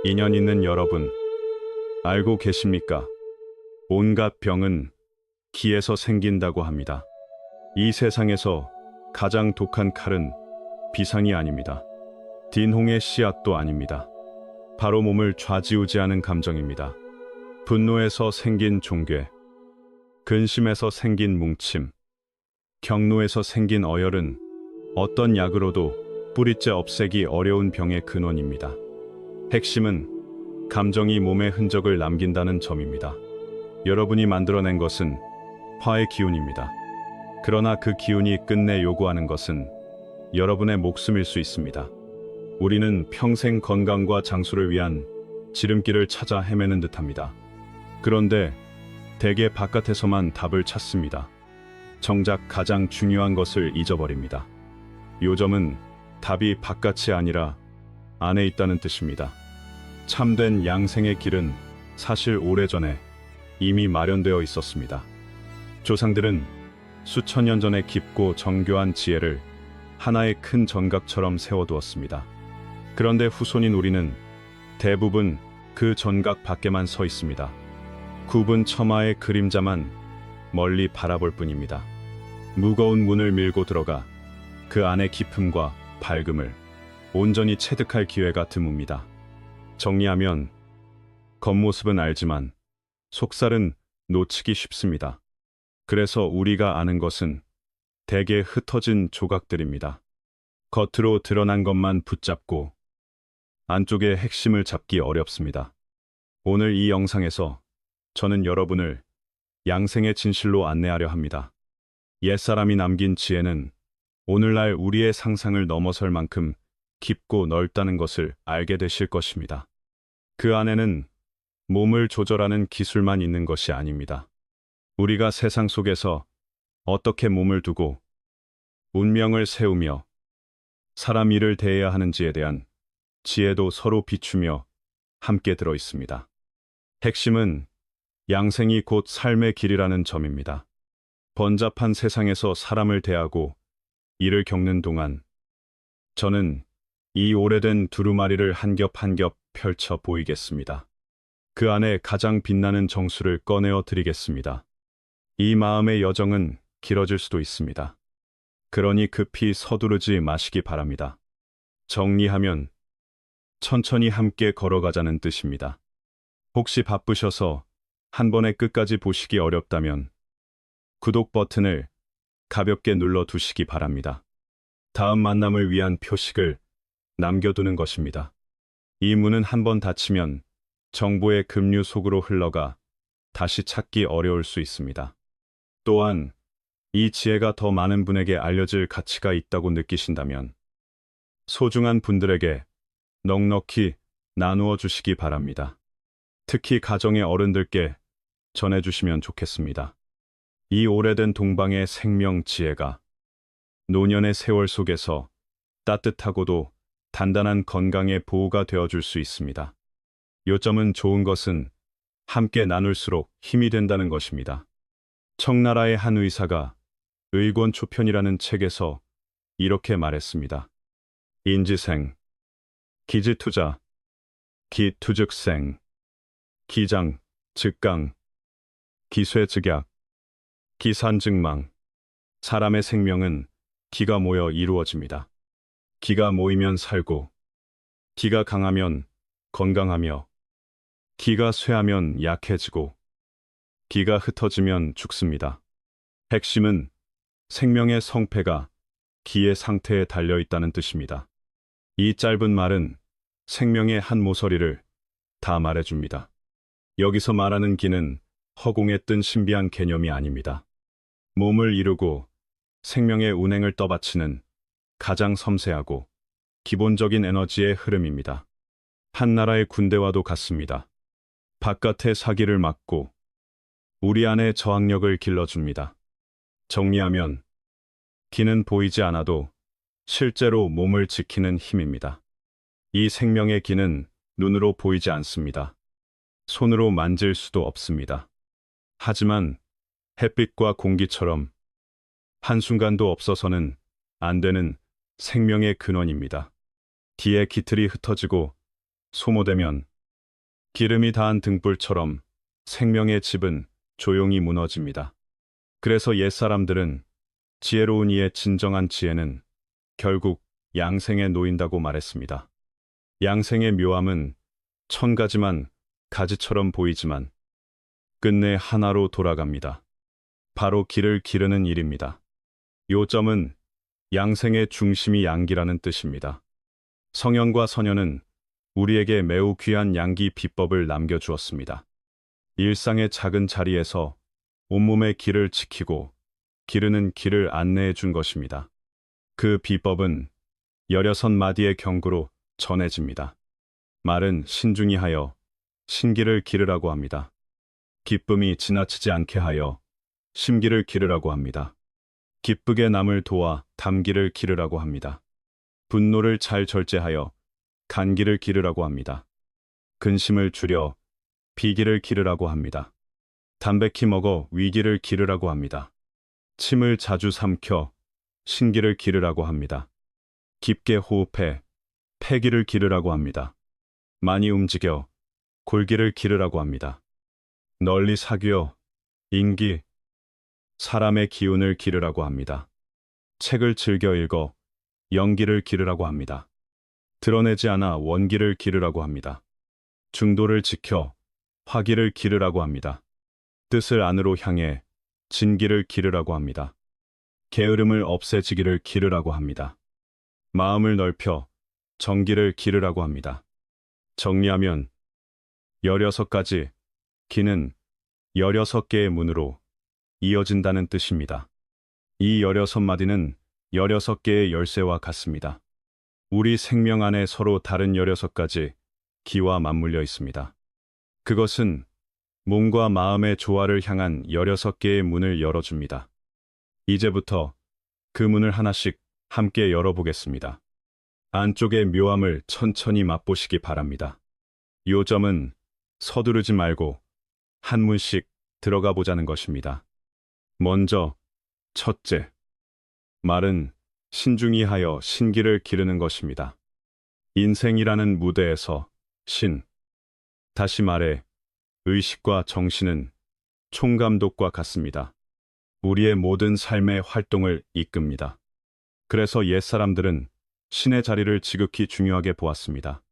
인연 있는 여러분, 알고 계십니까? 온갖 병은 기에서 생긴다고 합니다. 이 세상에서 가장 독한 칼은 비상이 아닙니다. 딘홍의 씨앗도 아닙니다. 바로 몸을 좌지우지하는 감정입니다. 분노에서 생긴 종괴, 근심에서 생긴 뭉침, 경노에서 생긴 어혈은 어떤 약으로도 뿌리째 없애기 어려운 병의 근원입니다. 핵심은 감정이 몸에 흔적을 남긴다는 점입니다. 여러분이 만들어낸 것은 화의 기운입니다. 그러나 그 기운이 끝내 요구하는 것은 여러분의 목숨일 수 있습니다. 우리는 평생 건강과 장수를 위한 지름길을 찾아 헤매는 듯합니다. 그런데 대개 바깥에서만 답을 찾습니다. 정작 가장 중요한 것을 잊어버립니다. 요점은 답이 바깥이 아니라 안에 있다는 뜻입니다. 참된 양생의 길은 사실 오래전에 이미 마련되어 있었습니다. 조상들은 수천 년 전에 깊고 정교한 지혜를 하나의 큰 전각처럼 세워두었습니다. 그런데 후손인 우리는 대부분 그 전각 밖에만 서 있습니다. 굽은 처마의 그림자만 멀리 바라볼 뿐입니다. 무거운 문을 밀고 들어가 그 안의 깊음과 밝음을 온전히 체득할 기회가 드뭅니다. 정리하면 겉모습은 알지만 속살은 놓치기 쉽습니다. 그래서 우리가 아는 것은 대개 흩어진 조각들입니다. 겉으로 드러난 것만 붙잡고 안쪽의 핵심을 잡기 어렵습니다. 오늘 이 영상에서 저는 여러분을 양생의 진실로 안내하려 합니다. 옛사람이 남긴 지혜는 오늘날 우리의 상상을 넘어설 만큼 깊고 넓다는 것을 알게 되실 것입니다. 그 안에는 몸을 조절하는 기술만 있는 것이 아닙니다. 우리가 세상 속에서 어떻게 몸을 두고 운명을 세우며 사람 일을 대해야 하는지에 대한 지혜도 서로 비추며 함께 들어 있습니다. 핵심은 양생이 곧 삶의 길이라는 점입니다. 번잡한 세상에서 사람을 대하고 일을 겪는 동안 저는 이 오래된 두루마리를 한 겹 한 겹 펼쳐 보이겠습니다. 그 안에 가장 빛나는 정수를 꺼내어 드리겠습니다. 이 마음의 여정은 길어질 수도 있습니다. 그러니 급히 서두르지 마시기 바랍니다. 정리하면 천천히 함께 걸어가자는 뜻입니다. 혹시 바쁘셔서 한 번에 끝까지 보시기 어렵다면 구독 버튼을 가볍게 눌러 두시기 바랍니다. 다음 만남을 위한 표식을 남겨두는 것입니다. 이 문은 한 번 닫히면 정보의 급류 속으로 흘러가 다시 찾기 어려울 수 있습니다. 또한 이 지혜가 더 많은 분에게 알려질 가치가 있다고 느끼신다면 소중한 분들에게 넉넉히 나누어 주시기 바랍니다. 특히 가정의 어른들께 전해주시면 좋겠습니다. 이 오래된 동방의 생명 지혜가 노년의 세월 속에서 따뜻하고도 단단한 건강의 보호가 되어줄 수 있습니다. 요점은 좋은 것은 함께 나눌수록 힘이 된다는 것입니다. 청나라의 한 의사가 의권초편이라는 책에서 이렇게 말했습니다. 인지생, 기지투자, 기투즉생, 기장, 즉강, 기쇠즉약, 기산즉망. 사람의 생명은 기가 모여 이루어집니다. 기가 모이면 살고, 기가 강하면 건강하며, 기가 쇠하면 약해지고, 기가 흩어지면 죽습니다. 핵심은 생명의 성패가 기의 상태에 달려있다는 뜻입니다. 이 짧은 말은 생명의 한 모서리를 다 말해줍니다. 여기서 말하는 기는 허공에 뜬 신비한 개념이 아닙니다. 몸을 이루고 생명의 운행을 떠받치는 가장 섬세하고 기본적인 에너지의 흐름입니다. 한 나라의 군대와도 같습니다. 바깥의 사기를 막고 우리 안의 저항력을 길러줍니다. 정리하면 기는 보이지 않아도 실제로 몸을 지키는 힘입니다. 이 생명의 기는 눈으로 보이지 않습니다. 손으로 만질 수도 없습니다. 하지만 햇빛과 공기처럼 한순간도 없어서는 안 되는 생명의 근원입니다. 기의 기틀이 흩어지고 소모되면 기름이 닿은 등불처럼 생명의 집은 조용히 무너집니다. 그래서 옛사람들은 지혜로운 이의 진정한 지혜는 결국 양생에 놓인다고 말했습니다. 양생의 묘함은 천 가지만 가지처럼 보이지만 끝내 하나로 돌아갑니다. 바로 길을 기르는 일입니다. 요점은 양생의 중심이 양기라는 뜻입니다. 성현과 선현은 우리에게 매우 귀한 양기 비법을 남겨주었습니다. 일상의 작은 자리에서 온몸의 길을 지키고 기르는 길을 안내해 준 것입니다. 그 비법은 16마디의 경구로 전해집니다. 말은 신중히 하여 신기를 기르라고 합니다. 기쁨이 지나치지 않게 하여 심기를 기르라고 합니다. 기쁘게 남을 도와 담기를 기르라고 합니다. 분노를 잘 절제하여 간기를 기르라고 합니다. 근심을 줄여 비기를 기르라고 합니다. 담백히 먹어 위기를 기르라고 합니다. 침을 자주 삼켜 신기를 기르라고 합니다. 깊게 호흡해 폐기를 기르라고 합니다. 많이 움직여 골기를 기르라고 합니다. 널리 사귀어 인기, 사람의 기운을 기르라고 합니다. 책을 즐겨 읽어 연기를 기르라고 합니다. 드러내지 않아 원기를 기르라고 합니다. 중도를 지켜 화기를 기르라고 합니다. 뜻을 안으로 향해 진기를 기르라고 합니다. 게으름을 없애지기를 기르라고 합니다. 마음을 넓혀 정기를 기르라고 합니다. 정리하면 16가지 기는 16개의 문으로 이어진다는 뜻입니다. 이 16마디는 16개의 열쇠와 같습니다. 우리 생명 안에 서로 다른 16가지 기와 맞물려 있습니다. 그것은 몸과 마음의 조화를 향한 16개의 문을 열어줍니다. 이제부터 그 문을 하나씩 함께 열어보겠습니다. 안쪽의 묘함을 천천히 맛보시기 바랍니다. 요점은 서두르지 말고 한 문씩 들어가 보자는 것입니다. 먼저 첫째, 말은 신중히 하여 신기를 기르는 것입니다. 인생이라는 무대에서 다시 말해 의식과 정신은 총감독과 같습니다. 우리의 모든 삶의 활동을 이끕니다. 그래서 옛사람들은 신의 자리를 지극히 중요하게 보았습니다.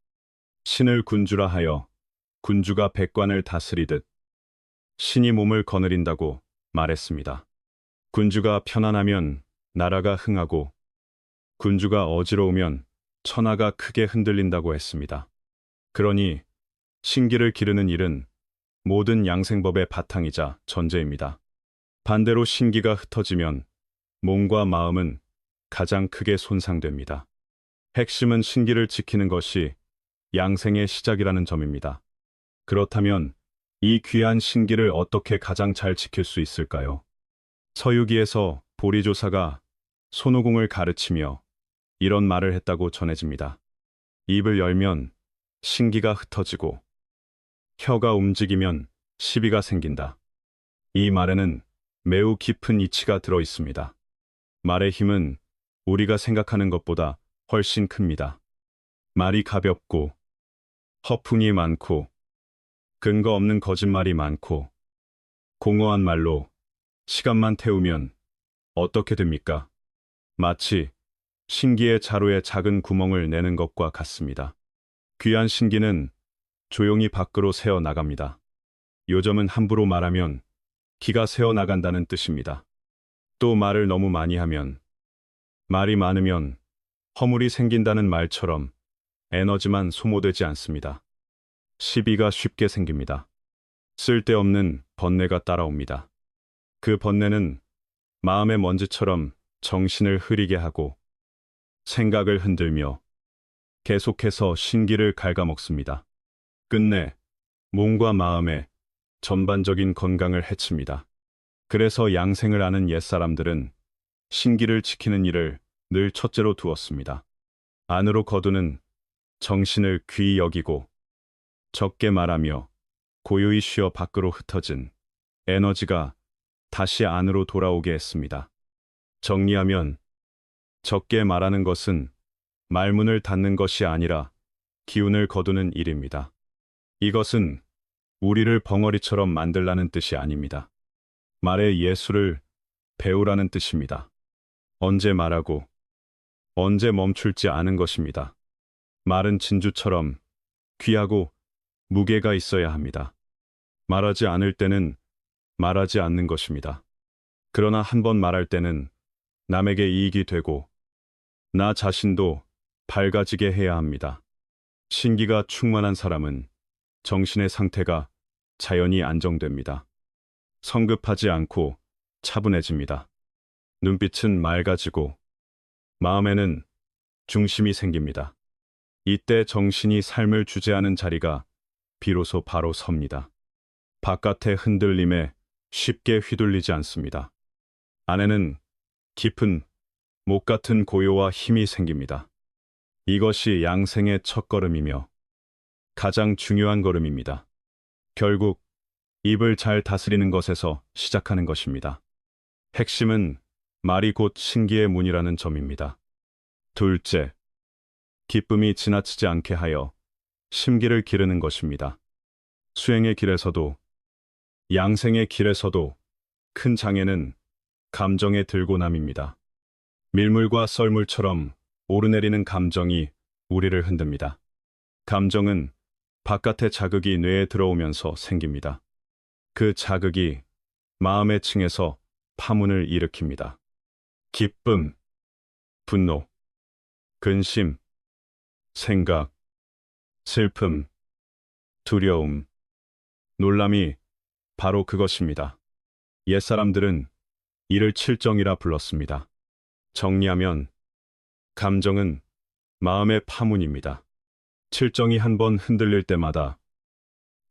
신을 군주라 하여 군주가 백관을 다스리듯 신이 몸을 거느린다고 말했습니다. 군주가 편안하면 나라가 흥하고 군주가 어지러우면 천하가 크게 흔들린다고 했습니다. 그러니 신기를 기르는 일은 모든 양생법의 바탕이자 전제입니다. 반대로 신기가 흩어지면 몸과 마음은 가장 크게 손상됩니다. 핵심은 신기를 지키는 것이 양생의 시작이라는 점입니다. 그렇다면 이 귀한 신기를 어떻게 가장 잘 지킬 수 있을까요? 서유기에서 보리조사가 손오공을 가르치며 이런 말을 했다고 전해집니다. 입을 열면 신기가 흩어지고 혀가 움직이면 시비가 생긴다. 이 말에는 매우 깊은 이치가 들어 있습니다. 말의 힘은 우리가 생각하는 것보다 훨씬 큽니다. 말이 가볍고 허풍이 많고 근거 없는 거짓말이 많고 공허한 말로 시간만 태우면 어떻게 됩니까? 마치 신기의 자루에 작은 구멍을 내는 것과 같습니다. 귀한 신기는 조용히 밖으로 새어 나갑니다. 요점은 함부로 말하면 기가 새어 나간다는 뜻입니다. 또 말을 너무 많이 하면, 말이 많으면 허물이 생긴다는 말처럼 에너지만 소모되지 않습니다. 시비가 쉽게 생깁니다. 쓸데없는 번뇌가 따라옵니다. 그 번뇌는 마음의 먼지처럼 정신을 흐리게 하고 생각을 흔들며 계속해서 신기를 갉아먹습니다. 끝내 몸과 마음의 전반적인 건강을 해칩니다. 그래서 양생을 아는 옛사람들은 신기를 지키는 일을 늘 첫째로 두었습니다. 안으로 거두는 정신을 귀히 여기고 적게 말하며 고요히 쉬어 밖으로 흩어진 에너지가 다시 안으로 돌아오게 했습니다. 정리하면 적게 말하는 것은 말문을 닫는 것이 아니라 기운을 거두는 일입니다. 이것은 우리를 벙어리처럼 만들라는 뜻이 아닙니다. 말의 예술을 배우라는 뜻입니다. 언제 말하고 언제 멈출지 아는 것입니다. 말은 진주처럼 귀하고 무게가 있어야 합니다. 말하지 않을 때는 말하지 않는 것입니다. 그러나 한 번 말할 때는 남에게 이익이 되고 나 자신도 밝아지게 해야 합니다. 신기가 충만한 사람은 정신의 상태가 자연히 안정됩니다. 성급하지 않고 차분해집니다. 눈빛은 맑아지고 마음에는 중심이 생깁니다. 이때 정신이 삶을 주재하는 자리가 비로소 바로 섭니다. 바깥의 흔들림에 쉽게 휘둘리지 않습니다. 안에는 깊은 목 같은 고요와 힘이 생깁니다. 이것이 양생의 첫걸음이며 가장 중요한 걸음입니다. 결국 입을 잘 다스리는 것에서 시작하는 것입니다. 핵심은 말이 곧 신기의 문이라는 점입니다. 둘째, 기쁨이 지나치지 않게 하여 심기를 기르는 것입니다. 수행의 길에서도 양생의 길에서도 큰 장애는 감정의 들고남입니다. 밀물과 썰물처럼 오르내리는 감정이 우리를 흔듭니다. 감정은 바깥의 자극이 뇌에 들어오면서 생깁니다. 그 자극이 마음의 층에서 파문을 일으킵니다. 기쁨, 분노, 근심, 생각, 슬픔, 두려움, 놀람이 바로 그것입니다. 옛사람들은 이를 칠정이라 불렀습니다. 정리하면 감정은 마음의 파문입니다. 칠정이 한 번 흔들릴 때마다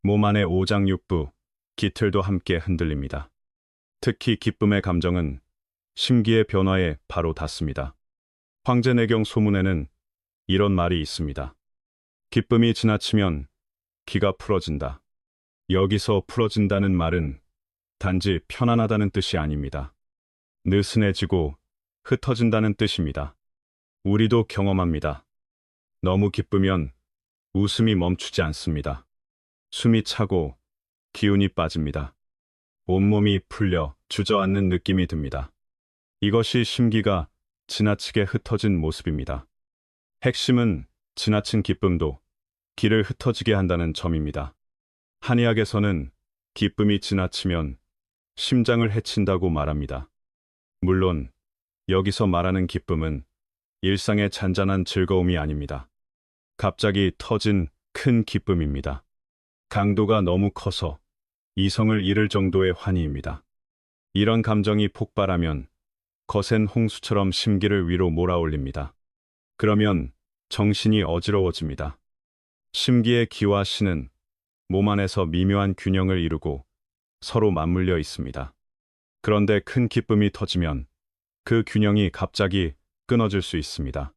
몸 안의 오장육부, 기틀도 함께 흔들립니다. 특히 기쁨의 감정은 심기의 변화에 바로 닿습니다. 황제내경 소문에는 이런 말이 있습니다. 기쁨이 지나치면 기가 풀어진다. 여기서 풀어진다는 말은 단지 편안하다는 뜻이 아닙니다. 느슨해지고 흩어진다는 뜻입니다. 우리도 경험합니다. 너무 기쁘면 웃음이 멈추지 않습니다. 숨이 차고 기운이 빠집니다. 온몸이 풀려 주저앉는 느낌이 듭니다. 이것이 심기가 지나치게 흩어진 모습입니다. 핵심은 지나친 기쁨도 기를 흩어지게 한다는 점입니다. 한의학에서는 기쁨이 지나치면 심장을 해친다고 말합니다. 물론 여기서 말하는 기쁨은 일상의 잔잔한 즐거움이 아닙니다. 갑자기 터진 큰 기쁨입니다. 강도가 너무 커서 이성을 잃을 정도의 환희입니다. 이런 감정이 폭발하면 거센 홍수처럼 심기를 위로 몰아올립니다. 그러면 정신이 어지러워집니다. 심기의 기와 신은 몸 안에서 미묘한 균형을 이루고 서로 맞물려 있습니다. 그런데 큰 기쁨이 터지면 그 균형이 갑자기 끊어질 수 있습니다.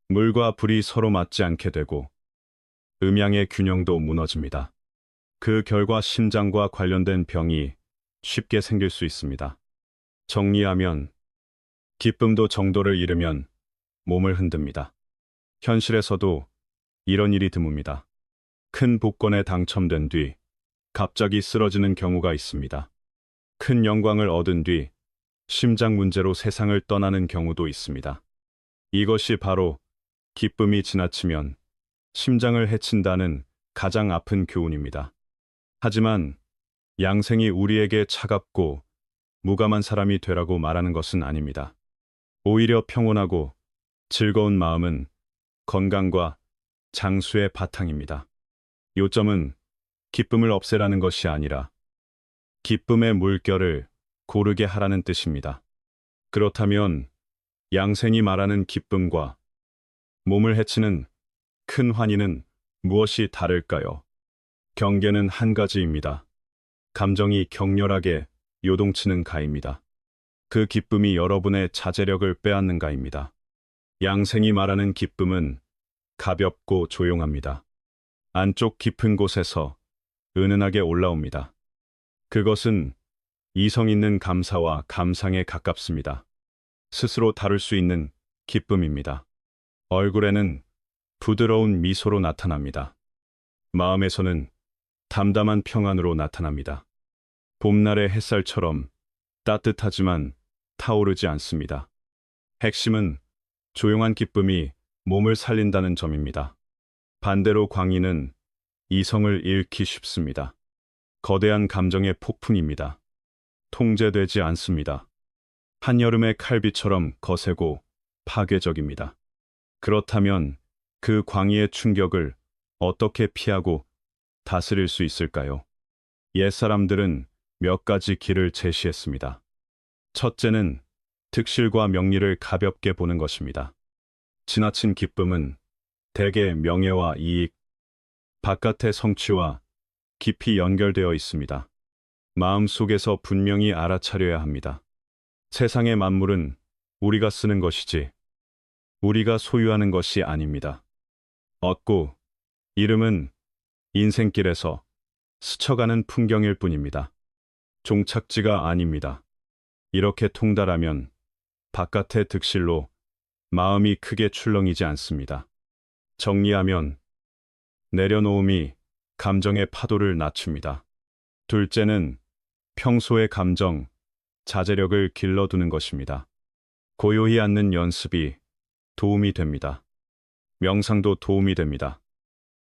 물과 불이 서로 맞지 않게 되고 음양의 균형도 무너집니다. 그 결과 심장과 관련된 병이 쉽게 생길 수 있습니다. 정리하면 기쁨도 정도를 잃으면 몸을 흔듭니다. 현실에서도 이런 일이 드뭅니다. 큰 복권에 당첨된 뒤 갑자기 쓰러지는 경우가 있습니다. 큰 영광을 얻은 뒤 심장 문제로 세상을 떠나는 경우도 있습니다. 이것이 바로 기쁨이 지나치면 심장을 해친다는 가장 아픈 교훈입니다. 하지만 양생이 우리에게 차갑고 무감한 사람이 되라고 말하는 것은 아닙니다. 오히려 평온하고 즐거운 마음은 건강과 장수의 바탕입니다. 요점은 기쁨을 없애라는 것이 아니라 기쁨의 물결을 고르게 하라는 뜻입니다. 그렇다면 양생이 말하는 기쁨과 몸을 해치는 큰 환희는 무엇이 다를까요? 경계는 한 가지입니다. 감정이 격렬하게 요동치는 가입니다. 그 기쁨이 여러분의 자제력을 빼앗는가입니다. 양생이 말하는 기쁨은 가볍고 조용합니다. 안쪽 깊은 곳에서 은은하게 올라옵니다. 그것은 이성 있는 감사와 감상에 가깝습니다. 스스로 다룰 수 있는 기쁨입니다. 얼굴에는 부드러운 미소로 나타납니다. 마음에서는 담담한 평안으로 나타납니다. 봄날의 햇살처럼 따뜻하지만 타오르지 않습니다. 핵심은 조용한 기쁨이 몸을 살린다는 점입니다. 반대로 광희는 이성을 잃기 쉽습니다. 거대한 감정의 폭풍입니다. 통제되지 않습니다. 한여름의 칼비처럼 거세고 파괴적입니다. 그렇다면 그 광희의 충격을 어떻게 피하고 다스릴 수 있을까요? 옛사람들은 몇 가지 길을 제시했습니다. 첫째는 득실과 명리를 가볍게 보는 것입니다. 지나친 기쁨은 대개 명예와 이익, 바깥의 성취와 깊이 연결되어 있습니다. 마음속에서 분명히 알아차려야 합니다. 세상의 만물은 우리가 쓰는 것이지 우리가 소유하는 것이 아닙니다. 얻고 이름은 인생길에서 스쳐가는 풍경일 뿐입니다. 종착지가 아닙니다. 이렇게 통달하면 바깥의 득실로 마음이 크게 출렁이지 않습니다. 정리하면 내려놓음이 감정의 파도를 낮춥니다. 둘째는 평소의 감정, 자제력을 길러두는 것입니다. 고요히 앉는 연습이 도움이 됩니다. 명상도 도움이 됩니다.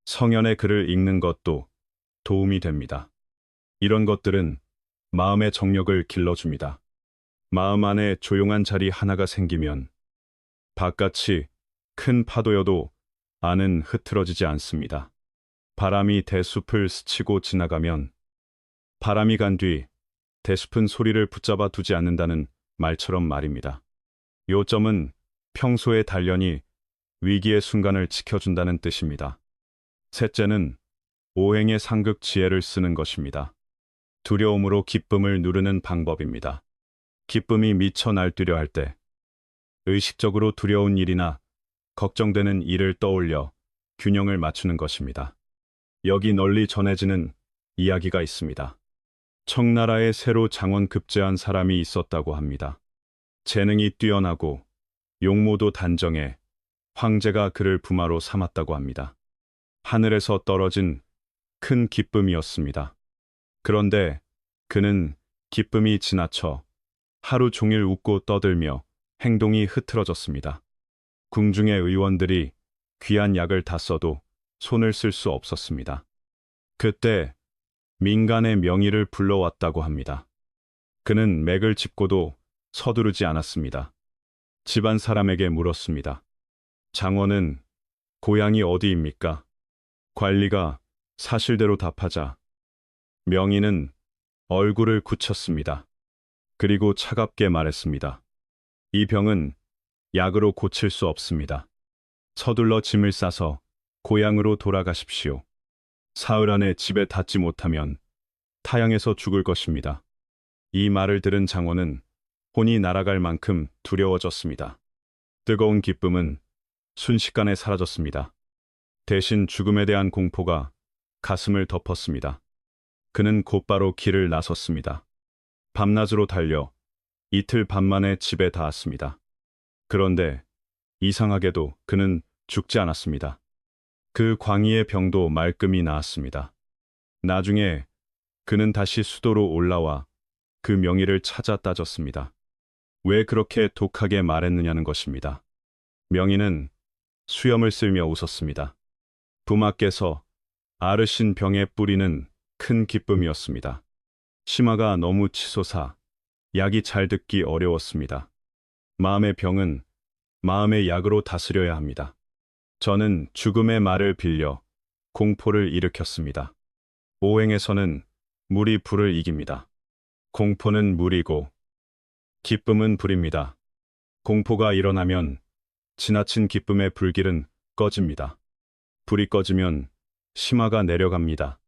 성현의 글을 읽는 것도 도움이 됩니다. 이런 것들은 마음의 정력을 길러줍니다. 마음 안에 조용한 자리 하나가 생기면 바깥이 큰 파도여도 안은 흐트러지지 않습니다. 바람이 대숲을 스치고 지나가면 바람이 간 뒤 대숲은 소리를 붙잡아 두지 않는다는 말처럼 말입니다. 요점은 평소의 단련이 위기의 순간을 지켜준다는 뜻입니다. 셋째는 오행의 상극 지혜를 쓰는 것입니다. 두려움으로 기쁨을 누르는 방법입니다. 기쁨이 미쳐 날뛰려 할 때 의식적으로 두려운 일이나 걱정되는 일을 떠올려 균형을 맞추는 것입니다. 여기 널리 전해지는 이야기가 있습니다. 청나라에 새로 장원 급제한 사람이 있었다고 합니다. 재능이 뛰어나고 용모도 단정해 황제가 그를 부마로 삼았다고 합니다. 하늘에서 떨어진 큰 기쁨이었습니다. 그런데 그는 기쁨이 지나쳐 하루 종일 웃고 떠들며 행동이 흐트러졌습니다. 궁중의 의원들이 귀한 약을 다 써도 손을 쓸 수 없었습니다. 그때 민간의 명의를 불러왔다고 합니다. 그는 맥을 짚고도 서두르지 않았습니다. 집안 사람에게 물었습니다. 장원은 고향이 어디입니까? 관리가 사실대로 답하자 명의는 얼굴을 굳혔습니다. 그리고 차갑게 말했습니다. 이 병은 약으로 고칠 수 없습니다. 서둘러 짐을 싸서 고향으로 돌아가십시오. 사흘 안에 집에 닿지 못하면 타양에서 죽을 것입니다. 이 말을 들은 장원은 혼이 날아갈 만큼 두려워졌습니다. 뜨거운 기쁨은 순식간에 사라졌습니다. 대신 죽음에 대한 공포가 가슴을 덮었습니다. 그는 곧바로 길을 나섰습니다. 밤낮으로 달려 이틀 반 만에 집에 닿았습니다. 그런데 이상하게도 그는 죽지 않았습니다. 그 광희의 병도 말끔히 나았습니다. 나중에 그는 다시 수도로 올라와 그 명의를 찾아 따졌습니다. 왜 그렇게 독하게 말했느냐는 것입니다. 명의는 수염을 쓸며 웃었습니다. 부마께서 앓으신 병의 뿌리는 큰 기쁨이었습니다. 심화가 너무 치솟아 약이 잘 듣기 어려웠습니다. 마음의 병은 마음의 약으로 다스려야 합니다. 저는 죽음의 말을 빌려 공포를 일으켰습니다. 오행에서는 물이 불을 이깁니다. 공포는 물이고 기쁨은 불입니다. 공포가 일어나면 지나친 기쁨의 불길은 꺼집니다. 불이 꺼지면 심화가 내려갑니다.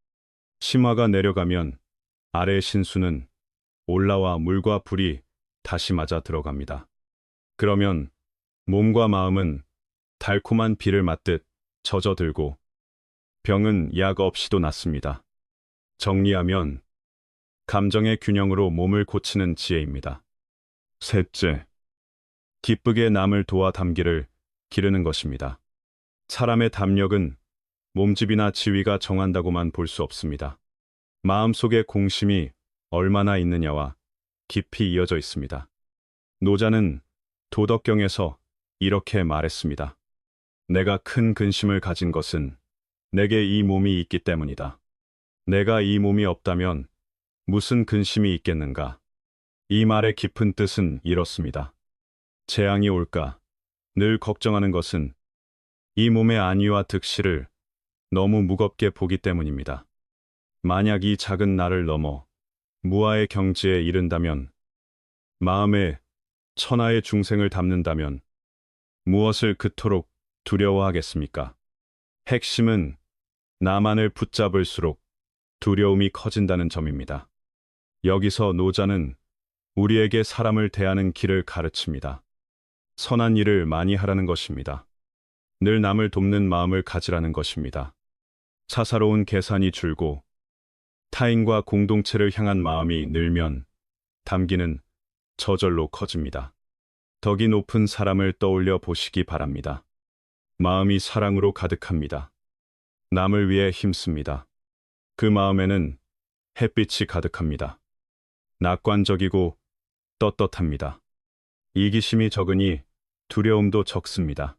심화가 내려가면 아래의 신수는 올라와 물과 불이 다시 맞아 들어갑니다. 그러면 몸과 마음은 달콤한 비를 맞듯 젖어들고 병은 약 없이도 낫습니다. 정리하면 감정의 균형으로 몸을 고치는 지혜입니다. 셋째, 기쁘게 남을 도와 담기를 기르는 것입니다. 사람의 담력은 몸집이나 지위가 정한다고만 볼 수 없습니다. 마음속의 공심이 얼마나 있느냐와 깊이 이어져 있습니다. 노자는 도덕경에서 이렇게 말했습니다. 내가 큰 근심을 가진 것은 내게 이 몸이 있기 때문이다. 내가 이 몸이 없다면 무슨 근심이 있겠는가? 이 말의 깊은 뜻은 이렇습니다. 재앙이 올까 늘 걱정하는 것은 이 몸의 안위와 득실을 너무 무겁게 보기 때문입니다. 만약 이 작은 나를 넘어 무아의 경지에 이른다면, 마음에 천하의 중생을 담는다면 무엇을 그토록 두려워하겠습니까? 핵심은 나만을 붙잡을수록 두려움이 커진다는 점입니다. 여기서 노자는 우리에게 사람을 대하는 길을 가르칩니다. 선한 일을 많이 하라는 것입니다. 늘 남을 돕는 마음을 가지라는 것입니다. 사사로운 계산이 줄고 타인과 공동체를 향한 마음이 늘면 담기는 저절로 커집니다. 덕이 높은 사람을 떠올려 보시기 바랍니다. 마음이 사랑으로 가득합니다. 남을 위해 힘씁니다. 그 마음에는 햇빛이 가득합니다. 낙관적이고 떳떳합니다. 이기심이 적으니 두려움도 적습니다.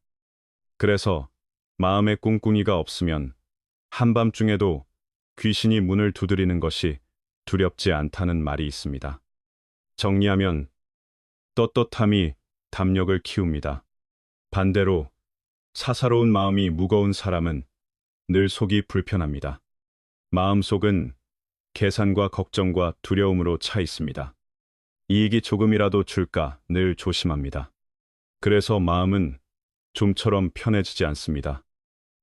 그래서 마음에 꿍꿍이가 없으면 한밤중에도 귀신이 문을 두드리는 것이 두렵지 않다는 말이 있습니다. 정리하면 떳떳함이 담력을 키웁니다. 반대로 사사로운 마음이 무거운 사람은 늘 속이 불편합니다. 마음속은 계산과 걱정과 두려움으로 차 있습니다. 이익이 조금이라도 줄까 늘 조심합니다. 그래서 마음은 좀처럼 편해지지 않습니다.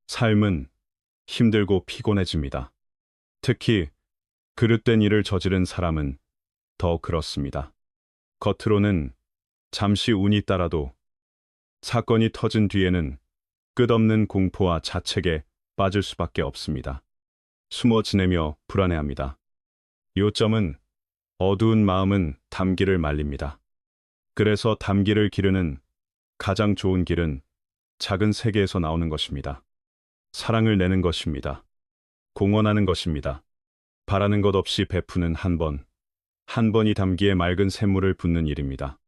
삶은 힘들고 피곤해집니다. 특히 그릇된 일을 저지른 사람은 더 그렇습니다. 겉으로는 잠시 운이 따라도 사건이 터진 뒤에는 끝없는 공포와 자책에 빠질 수밖에 없습니다. 숨어 지내며 불안해합니다. 요점은 어두운 마음은 담기를 말립니다. 그래서 담기를 기르는 가장 좋은 길은 작은 세계에서 나오는 것입니다. 사랑을 내는 것입니다. 공헌하는 것입니다. 바라는 것 없이 베푸는 한 번이 담기에 맑은 샘물을 붓는 일입니다.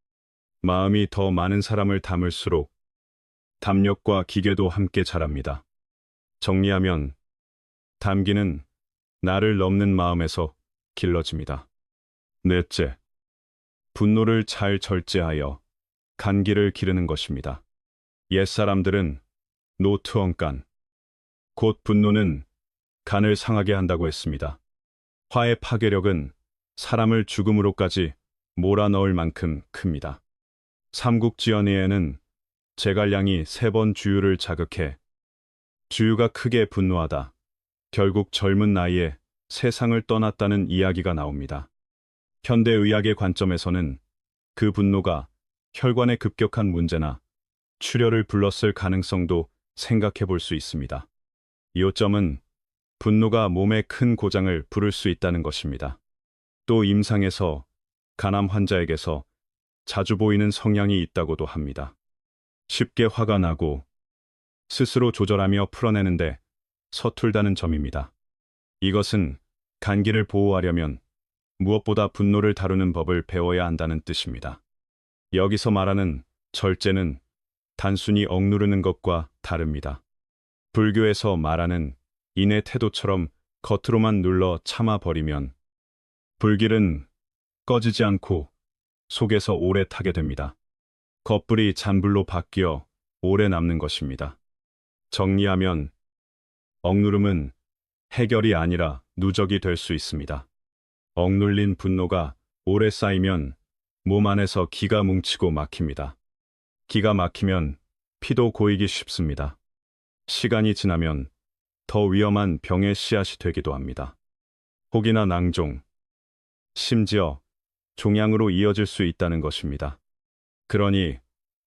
마음이 더 많은 사람을 담을수록 담력과 기계도 함께 자랍니다. 정리하면 담기는 나를 넘는 마음에서 길러집니다. 넷째, 분노를 잘 절제하여 간기를 기르는 것입니다. 옛사람들은 노트언간, 곧 분노는 간을 상하게 한다고 했습니다. 화의 파괴력은 사람을 죽음으로까지 몰아넣을 만큼 큽니다. 삼국지연의에는 제갈량이 3번 주유를 자극해 주유가 크게 분노하다 결국 젊은 나이에 세상을 떠났다는 이야기가 나옵니다. 현대의학의 관점에서는 그 분노가 혈관의 급격한 문제나 출혈을 불렀을 가능성도 생각해 볼 수 있습니다. 요점은 분노가 몸에 큰 고장을 부를 수 있다는 것입니다. 또 임상에서 간암 환자에게서 자주 보이는 성향이 있다고도 합니다. 쉽게 화가 나고 스스로 조절하며 풀어내는데 서툴다는 점입니다. 이것은 간기를 보호하려면 무엇보다 분노를 다루는 법을 배워야 한다는 뜻입니다. 여기서 말하는 절제는 단순히 억누르는 것과 다릅니다. 불교에서 말하는 인의 태도처럼 겉으로만 눌러 참아버리면 불길은 꺼지지 않고 속에서 오래 타게 됩니다. 겉불이 잔불로 바뀌어 오래 남는 것입니다. 정리하면 억누름은 해결이 아니라 누적이 될 수 있습니다. 억눌린 분노가 오래 쌓이면 몸 안에서 기가 뭉치고 막힙니다. 기가 막히면 피도 고이기 쉽습니다. 시간이 지나면 더 위험한 병의 씨앗이 되기도 합니다. 혹이나 낭종, 심지어 종양으로 이어질 수 있다는 것입니다. 그러니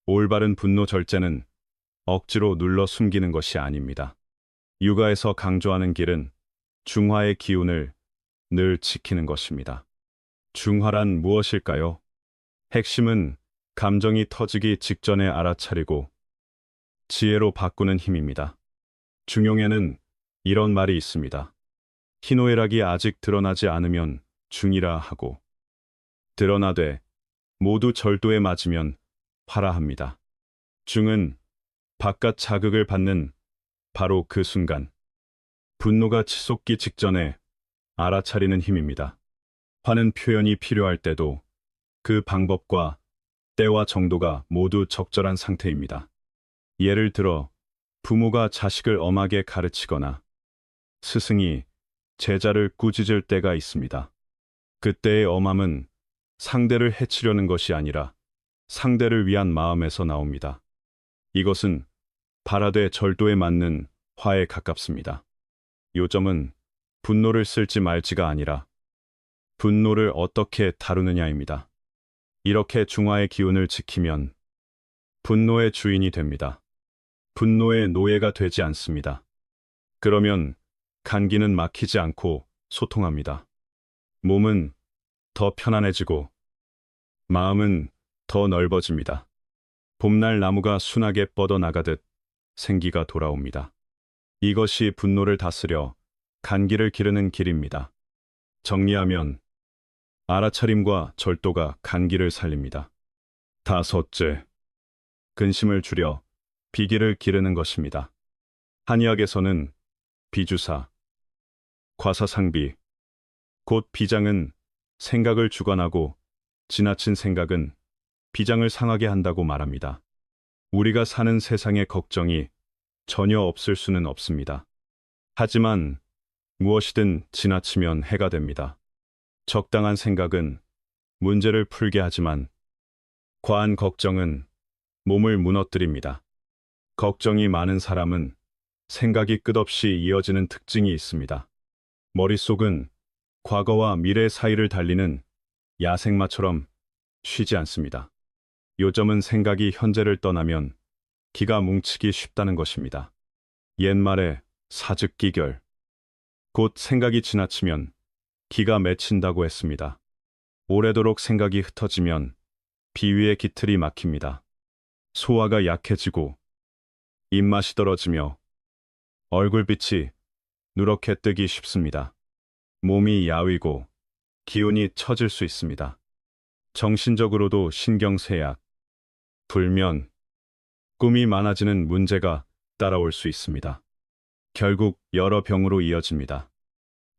올바른 분노 절제는 억지로 눌러 숨기는 것이 아닙니다. 육아에서 강조하는 길은 중화의 기운을 늘 지키는 것입니다. 중화란 무엇일까요? 핵심은 감정이 터지기 직전에 알아차리고 지혜로 바꾸는 힘입니다. 중용에는 이런 말이 있습니다. 희노애락이 아직 드러나지 않으면 중이라 하고, 드러나되 모두 절도에 맞으면 화라 합니다. 중은 바깥 자극을 받는 바로 그 순간, 분노가 치솟기 직전에 알아차리는 힘입니다. 화는 표현이 필요할 때도 그 방법과 때와 정도가 모두 적절한 상태입니다. 예를 들어 부모가 자식을 엄하게 가르치거나 스승이 제자를 꾸짖을 때가 있습니다. 그때의 엄함은 상대를 해치려는 것이 아니라 상대를 위한 마음에서 나옵니다. 이것은 발화돼 절도에 맞는 화에 가깝습니다. 요점은 분노를 쓸지 말지가 아니라 분노를 어떻게 다루느냐입니다. 이렇게 중화의 기운을 지키면 분노의 주인이 됩니다. 분노의 노예가 되지 않습니다. 그러면 간기는 막히지 않고 소통합니다. 몸은 더 편안해지고 마음은 더 넓어집니다. 봄날 나무가 순하게 뻗어나가듯 생기가 돌아옵니다. 이것이 분노를 다스려 간기를 기르는 길입니다. 정리하면 알아차림과 절도가 간기를 살립니다. 다섯째, 근심을 줄여 비기를 기르는 것입니다. 한의학에서는 비주사, 과사상비, 곧 비장은 생각을 주관하고 지나친 생각은 비장을 상하게 한다고 말합니다. 우리가 사는 세상에 걱정이 전혀 없을 수는 없습니다. 하지만 무엇이든 지나치면 해가 됩니다. 적당한 생각은 문제를 풀게 하지만 과한 걱정은 몸을 무너뜨립니다. 걱정이 많은 사람은 생각이 끝없이 이어지는 특징이 있습니다. 머릿속은 과거와 미래 사이를 달리는 야생마처럼 쉬지 않습니다. 요점은 생각이 현재를 떠나면 기가 뭉치기 쉽다는 것입니다. 옛말에 사즉기결, 곧 생각이 지나치면 기가 맺힌다고 했습니다. 오래도록 생각이 흩어지면 비위의 기틀이 막힙니다. 소화가 약해지고 입맛이 떨어지며 얼굴빛이 누렇게 뜨기 쉽습니다. 몸이 야위고 기운이 처질 수 있습니다. 정신적으로도 신경쇠약, 불면, 꿈이 많아지는 문제가 따라올 수 있습니다. 결국 여러 병으로 이어집니다.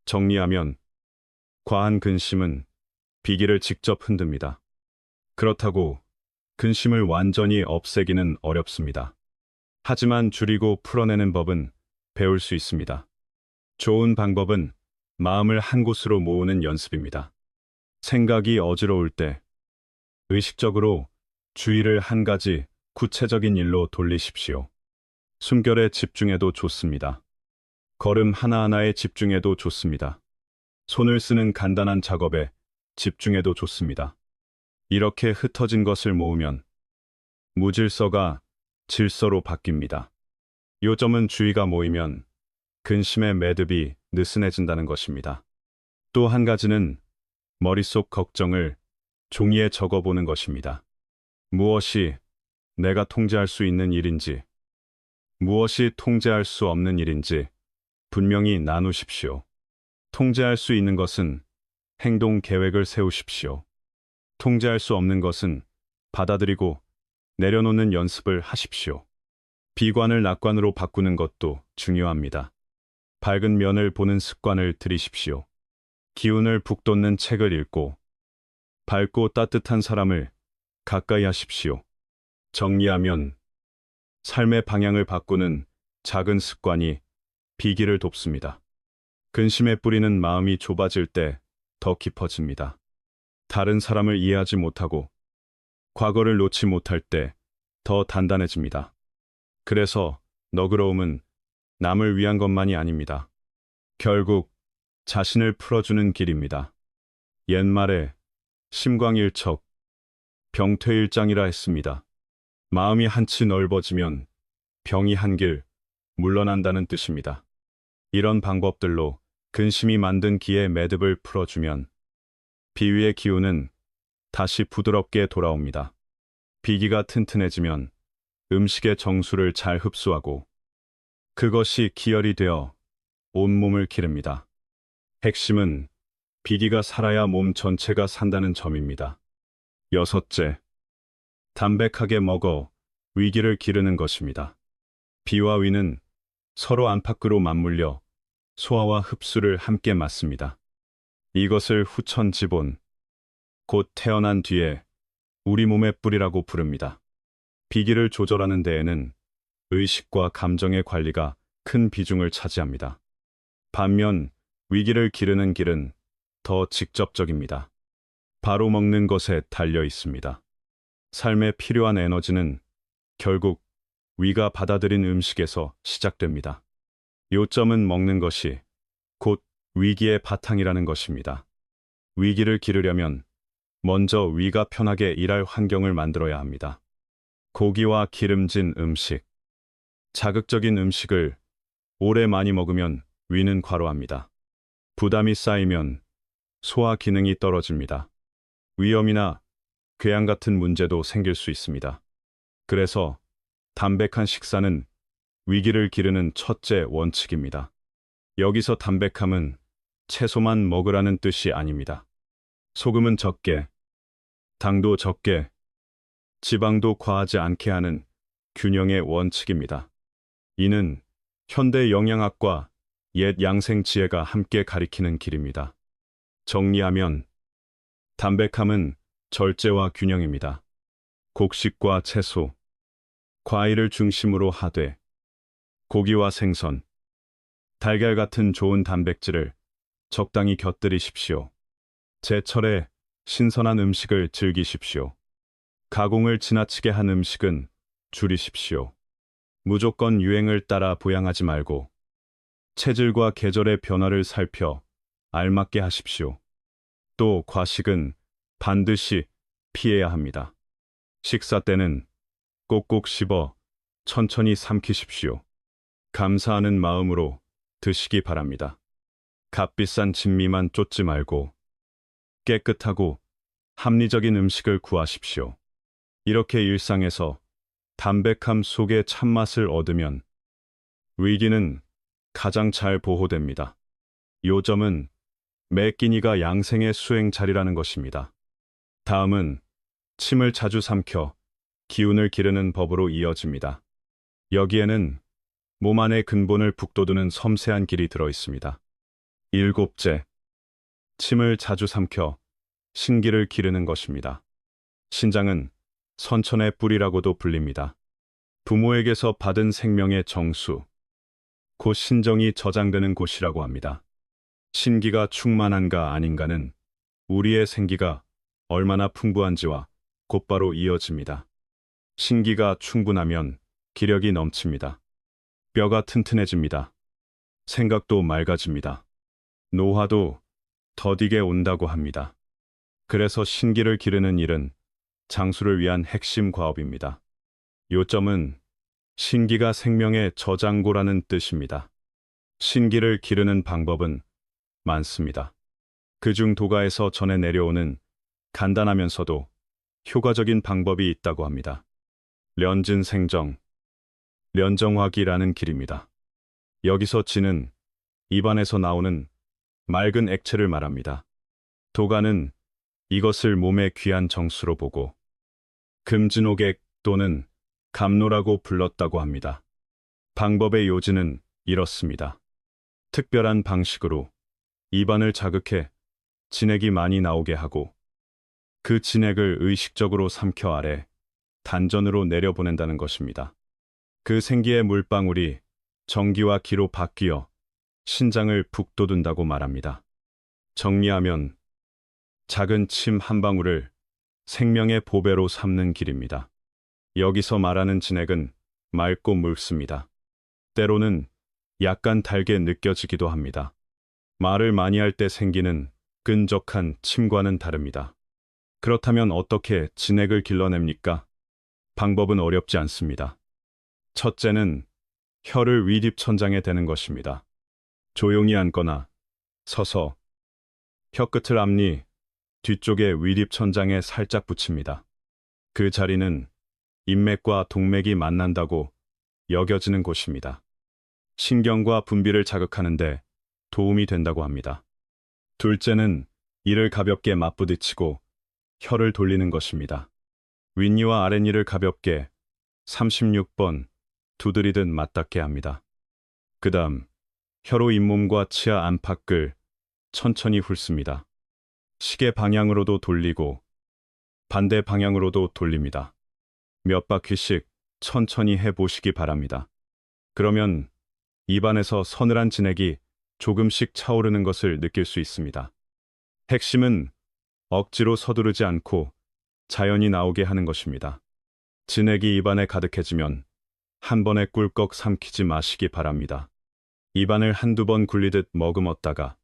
정리하면 과한 근심은 비기를 직접 흔듭니다. 그렇다고 근심을 완전히 없애기는 어렵습니다. 하지만 줄이고 풀어내는 법은 배울 수 있습니다. 좋은 방법은 마음을 한 곳으로 모으는 연습입니다. 생각이 어지러울 때 의식적으로 주의를 한 가지 구체적인 일로 돌리십시오. 숨결에 집중해도 좋습니다. 걸음 하나하나에 집중해도 좋습니다. 손을 쓰는 간단한 작업에 집중해도 좋습니다. 이렇게 흩어진 것을 모으면 무질서가 질서로 바뀝니다. 요점은 주의가 모이면 근심의 매듭이 느슨해진다는 것입니다. 또 한 가지는 머릿속 걱정을 종이에 적어보는 것입니다. 무엇이 내가 통제할 수 있는 일인지, 무엇이 통제할 수 없는 일인지 분명히 나누십시오. 통제할 수 있는 것은 행동 계획을 세우십시오. 통제할 수 없는 것은 받아들이고 내려놓는 연습을 하십시오. 비관을 낙관으로 바꾸는 것도 중요합니다. 밝은 면을 보는 습관을 들이십시오. 기운을 북돋는 책을 읽고 밝고 따뜻한 사람을 가까이 하십시오. 정리하면 삶의 방향을 바꾸는 작은 습관이 비기를 돕습니다. 근심에 뿌리는 마음이 좁아질 때 더 깊어집니다. 다른 사람을 이해하지 못하고 과거를 놓지 못할 때 더 단단해집니다. 그래서 너그러움은 남을 위한 것만이 아닙니다. 결국 자신을 풀어주는 길입니다. 옛말에 심광일척, 병퇴일장이라 했습니다. 마음이 한치 넓어지면 병이 한길 물러난다는 뜻입니다. 이런 방법들로 근심이 만든 기의 매듭을 풀어주면 비위의 기운은 다시 부드럽게 돌아옵니다. 비기가 튼튼해지면 음식의 정수를 잘 흡수하고 그것이 기혈이 되어 온몸을 기릅니다. 핵심은 비기가 살아야 몸 전체가 산다는 점입니다. 여섯째, 담백하게 먹어 위기를 기르는 것입니다. 비와 위는 서로 안팎으로 맞물려 소화와 흡수를 함께 맡습니다. 이것을 후천지본, 곧 태어난 뒤에 우리 몸의 뿌리라고 부릅니다. 비기를 조절하는 데에는 의식과 감정의 관리가 큰 비중을 차지합니다. 반면 위기를 기르는 길은 더 직접적입니다. 바로 먹는 것에 달려 있습니다. 삶에 필요한 에너지는 결국 위가 받아들인 음식에서 시작됩니다. 요점은 먹는 것이 곧 위기의 바탕이라는 것입니다. 위기를 기르려면 먼저 위가 편하게 일할 환경을 만들어야 합니다. 고기와 기름진 음식, 자극적인 음식을 오래 많이 먹으면 위는 과로합니다. 부담이 쌓이면 소화 기능이 떨어집니다. 위염이나 궤양 같은 문제도 생길 수 있습니다. 그래서 담백한 식사는 위기를 기르는 첫째 원칙입니다. 여기서 담백함은 채소만 먹으라는 뜻이 아닙니다. 소금은 적게, 당도 적게, 지방도 과하지 않게 하는 균형의 원칙입니다. 이는 현대 영양학과 옛 양생 지혜가 함께 가리키는 길입니다. 정리하면 담백함은 절제와 균형입니다. 곡식과 채소, 과일을 중심으로 하되 고기와 생선, 달걀 같은 좋은 단백질을 적당히 곁들이십시오. 제철에 신선한 음식을 즐기십시오. 가공을 지나치게 한 음식은 줄이십시오. 무조건 유행을 따라 보양하지 말고 체질과 계절의 변화를 살펴 알맞게 하십시오. 또 과식은 반드시 피해야 합니다. 식사 때는 꼭꼭 씹어 천천히 삼키십시오. 감사하는 마음으로 드시기 바랍니다. 값비싼 진미만 쫓지 말고 깨끗하고 합리적인 음식을 구하십시오. 이렇게 일상에서 담백함 속에 참맛을 얻으면 위기는 가장 잘 보호됩니다. 요점은 매 끼니가 양생의 수행자리라는 것입니다. 다음은 침을 자주 삼켜 기운을 기르는 법으로 이어집니다. 여기에는 몸 안의 근본을 북돋우는 섬세한 길이 들어 있습니다. 일곱째, 침을 자주 삼켜 신기를 기르는 것입니다. 신장은 선천의 뿌리라고도 불립니다. 부모에게서 받은 생명의 정수, 곧 신정이 저장되는 곳이라고 합니다. 신기가 충만한가 아닌가는 우리의 생기가 얼마나 풍부한지와 곧바로 이어집니다. 신기가 충분하면 기력이 넘칩니다. 뼈가 튼튼해집니다. 생각도 맑아집니다. 노화도 더디게 온다고 합니다. 그래서 신기를 기르는 일은 장수를 위한 핵심 과업입니다. 요점은 신기가 생명의 저장고라는 뜻입니다. 신기를 기르는 방법은 많습니다. 그중 도가에서 전해 내려오는 간단하면서도 효과적인 방법이 있다고 합니다. 련진생정, 련정화기라는 길입니다. 여기서 진은 입안에서 나오는 맑은 액체를 말합니다. 도가는 이것을 몸의 귀한 정수로 보고 금진옥액 또는 감노라고 불렀다고 합니다. 방법의 요지는 이렇습니다. 특별한 방식으로 입안을 자극해 진액이 많이 나오게 하고 그 진액을 의식적으로 삼켜 아래 단전으로 내려보낸다는 것입니다. 그 생기의 물방울이 전기와 기로 바뀌어 신장을 북돋운다고 말합니다. 정리하면 작은 침 한 방울을 생명의 보배로 삼는 길입니다. 여기서 말하는 진액은 맑고 묽습니다. 때로는 약간 달게 느껴지기도 합니다. 말을 많이 할 때 생기는 끈적한 침과는 다릅니다. 그렇다면 어떻게 진액을 길러냅니까? 방법은 어렵지 않습니다. 첫째는 혀를 윗입천장에 대는 것입니다. 조용히 앉거나 서서 혀끝을 앞니 뒤쪽에 윗입천장에 살짝 붙입니다. 그 자리는 인맥과 동맥이 만난다고 여겨지는 곳입니다. 신경과 분비를 자극하는데 도움이 된다고 합니다. 둘째는 이를 가볍게 맞부딪히고 혀를 돌리는 것입니다. 윗니와 아랫니를 가볍게 36번 두드리듯 맞닿게 합니다. 그 다음 혀로 잇몸과 치아 안팎을 천천히 훑습니다. 시계 방향으로도 돌리고 반대 방향으로도 돌립니다. 몇 바퀴씩 천천히 해보시기 바랍니다. 그러면 입안에서 서늘한 진액이 조금씩 차오르는 것을 느낄 수 있습니다. 핵심은 억지로 서두르지 않고 자연히 나오게 하는 것입니다. 진액이 입안에 가득해지면 한 번에 꿀꺽 삼키지 마시기 바랍니다. 입안을 한두 번 굴리듯 머금었다가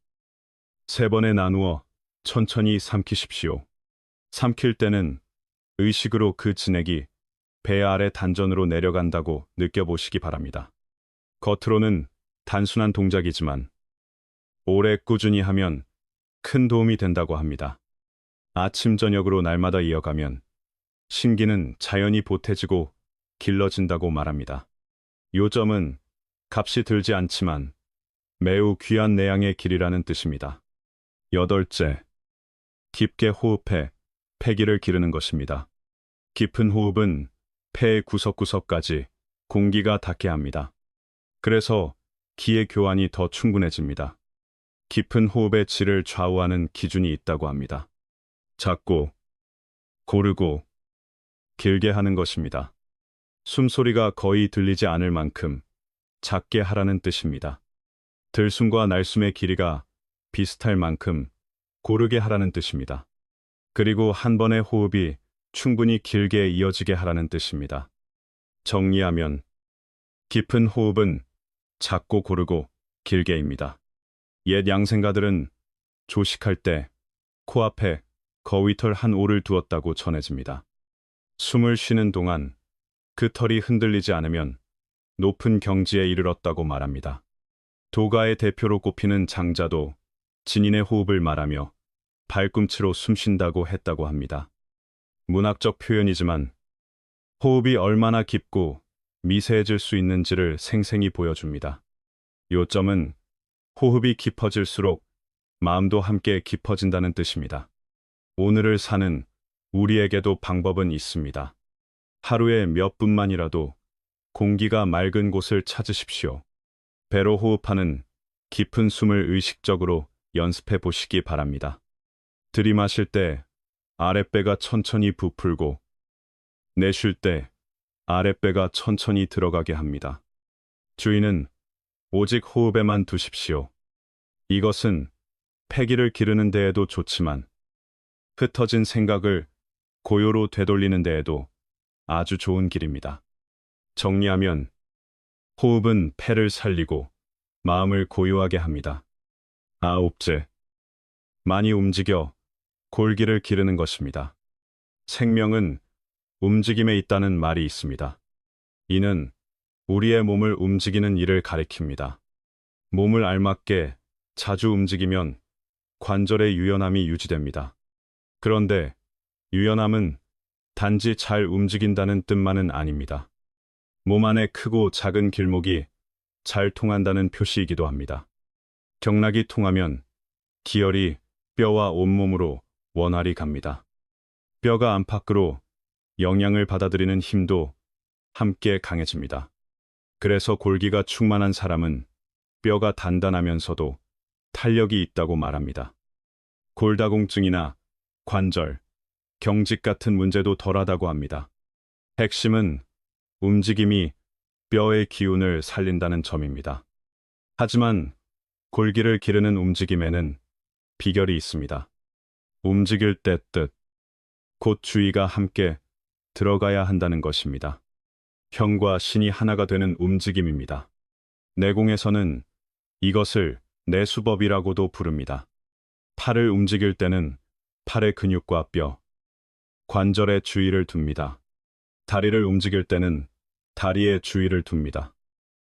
세 번에 나누어 천천히 삼키십시오. 삼킬 때는 의식으로 그 진액이 배 아래 단전으로 내려간다고 느껴보시기 바랍니다. 겉으로는 단순한 동작이지만 오래 꾸준히 하면 큰 도움이 된다고 합니다. 아침 저녁으로 날마다 이어가면 신기는 자연히 보태지고 길러진다고 말합니다. 요점은 값이 들지 않지만 매우 귀한 내양의 길이라는 뜻입니다. 여덟째, 깊게 호흡해 폐기를 기르는 것입니다. 깊은 호흡은 폐의 구석구석까지 공기가 닿게 합니다. 그래서 기의 교환이 더 충분해집니다. 깊은 호흡의 질을 좌우하는 기준이 있다고 합니다. 작고, 고르고, 길게 하는 것입니다. 숨소리가 거의 들리지 않을 만큼 작게 하라는 뜻입니다. 들숨과 날숨의 길이가 비슷할 만큼 고르게 하라는 뜻입니다. 그리고 한 번의 호흡이 충분히 길게 이어지게 하라는 뜻입니다. 정리하면 깊은 호흡은 작고 고르고 길게입니다. 옛 양생가들은 조식할 때 코앞에 거위털 한 올을 두었다고 전해집니다. 숨을 쉬는 동안 그 털이 흔들리지 않으면 높은 경지에 이르렀다고 말합니다. 도가의 대표로 꼽히는 장자도 진인의 호흡을 말하며 발꿈치로 숨쉰다고 했다고 합니다. 문학적 표현이지만 호흡이 얼마나 깊고 미세해질 수 있는지를 생생히 보여줍니다. 요점은 호흡이 깊어질수록 마음도 함께 깊어진다는 뜻입니다. 오늘을 사는 우리에게도 방법은 있습니다. 하루에 몇 분만이라도 공기가 맑은 곳을 찾으십시오. 배로 호흡하는 깊은 숨을 의식적으로 연습해 보시기 바랍니다. 들이마실 때 아랫배가 천천히 부풀고 내쉴 때 아랫배가 천천히 들어가게 합니다. 주의는 오직 호흡에만 두십시오. 이것은 폐기를 기르는 데에도 좋지만 흩어진 생각을 고요로 되돌리는 데에도 아주 좋은 길입니다. 정리하면 호흡은 폐를 살리고 마음을 고요하게 합니다. 아홉째, 많이 움직여 골기를 기르는 것입니다. 생명은 움직임에 있다는 말이 있습니다. 이는 우리의 몸을 움직이는 일을 가리킵니다. 몸을 알맞게 자주 움직이면 관절의 유연함이 유지됩니다. 그런데 유연함은 단지 잘 움직인다는 뜻만은 아닙니다. 몸 안의 크고 작은 길목이 잘 통한다는 표시이기도 합니다. 경락이 통하면 기혈이 뼈와 온몸으로 원활히 갑니다. 뼈가 안팎으로 영양을 받아들이는 힘도 함께 강해집니다. 그래서 골기가 충만한 사람은 뼈가 단단하면서도 탄력이 있다고 말합니다. 골다공증이나 관절, 경직 같은 문제도 덜하다고 합니다. 핵심은 움직임이 뼈의 기운을 살린다는 점입니다. 하지만 골기를 기르는 움직임에는 비결이 있습니다. 움직일 때 뜻, 곧 주의가 함께 들어가야 한다는 것입니다. 형과 신이 하나가 되는 움직임입니다. 내공에서는 이것을 내수법이라고도 부릅니다. 팔을 움직일 때는 팔의 근육과 뼈, 관절에 주의를 둡니다. 다리를 움직일 때는 다리에 주의를 둡니다.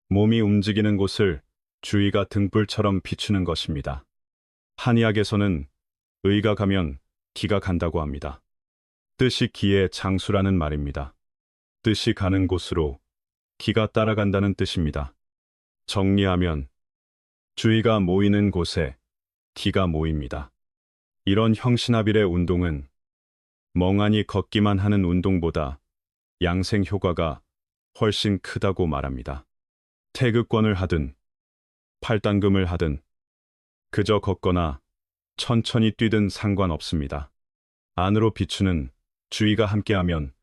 몸이 움직이는 곳을 주의가 등불처럼 비추는 것입니다. 한의학에서는 의가 가면 기가 간다고 합니다. 뜻이 기의 장수라는 말입니다. 뜻이 가는 곳으로 기가 따라간다는 뜻입니다. 정리하면 주의가 모이는 곳에 T가 모입니다. 이런 형신합일의 운동은 멍하니 걷기만 하는 운동보다 양생 효과가 훨씬 크다고 말합니다. 태극권을 하든 팔당금을 하든 그저 걷거나 천천히 뛰든 상관없습니다. 안으로 비추는 주의가 함께하면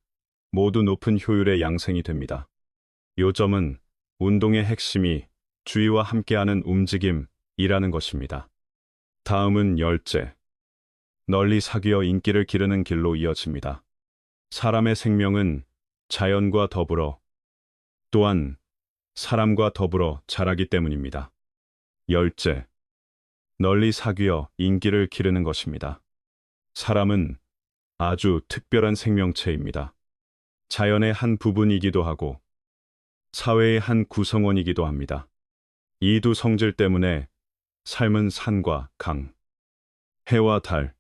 모두 높은 효율의 양생이 됩니다. 요점은 운동의 핵심이 주의와 함께하는 움직임이라는 것입니다. 다음은 열째. 널리 사귀어 인기를 기르는 길로 이어집니다. 사람의 생명은 자연과 더불어 또한 사람과 더불어 자라기 때문입니다. 열째. 널리 사귀어 인기를 기르는 것입니다. 사람은 아주 특별한 생명체입니다. 자연의 한 부분이기도 하고 사회의 한 구성원이기도 합니다. 이 두 성질 때문에 삶은 산과 강, 해와 달,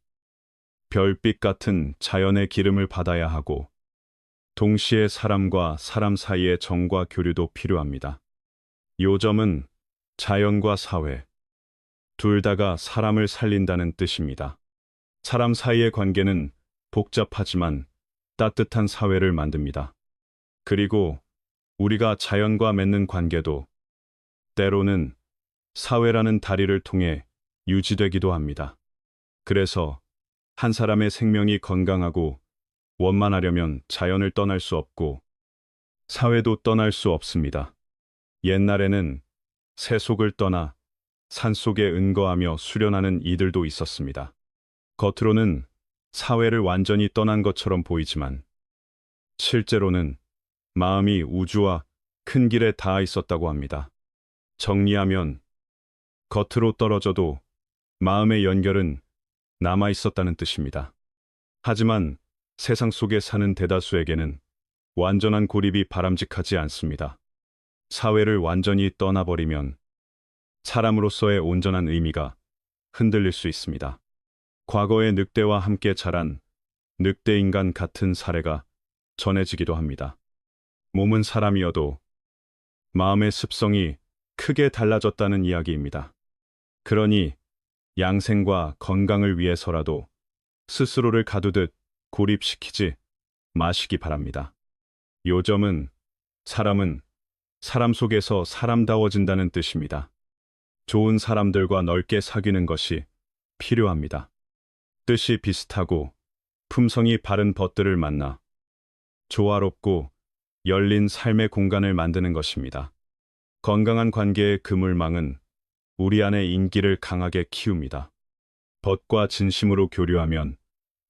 별빛 같은 자연의 기름을 받아야 하고 동시에 사람과 사람 사이의 정과 교류도 필요합니다. 요점은 자연과 사회, 둘 다가 사람을 살린다는 뜻입니다. 사람 사이의 관계는 복잡하지만 따뜻한 사회를 만듭니다. 그리고 우리가 자연과 맺는 관계도 때로는 사회라는 다리를 통해 유지되기도 합니다. 그래서 한 사람의 생명이 건강하고 원만하려면 자연을 떠날 수 없고 사회도 떠날 수 없습니다. 옛날에는 세속을 떠나 산속에 은거하며 수련하는 이들도 있었습니다. 겉으로는 사회를 완전히 떠난 것처럼 보이지만 실제로는 마음이 우주와 큰 길에 닿아 있었다고 합니다. 정리하면 겉으로 떨어져도 마음의 연결은 남아 있었다는 뜻입니다. 하지만 세상 속에 사는 대다수에게는 완전한 고립이 바람직하지 않습니다. 사회를 완전히 떠나버리면 사람으로서의 온전한 의미가 흔들릴 수 있습니다. 과거의 늑대와 함께 자란 늑대인간 같은 사례가 전해지기도 합니다. 몸은 사람이어도 마음의 습성이 크게 달라졌다는 이야기입니다. 그러니 양생과 건강을 위해서라도 스스로를 가두듯 고립시키지 마시기 바랍니다. 요점은 사람은 사람 속에서 사람다워진다는 뜻입니다. 좋은 사람들과 넓게 사귀는 것이 필요합니다. 뜻이 비슷하고 품성이 바른 벗들을 만나 조화롭고 열린 삶의 공간을 만드는 것입니다. 건강한 관계의 그물망은 우리 안의 인기를 강하게 키웁니다. 벗과 진심으로 교류하면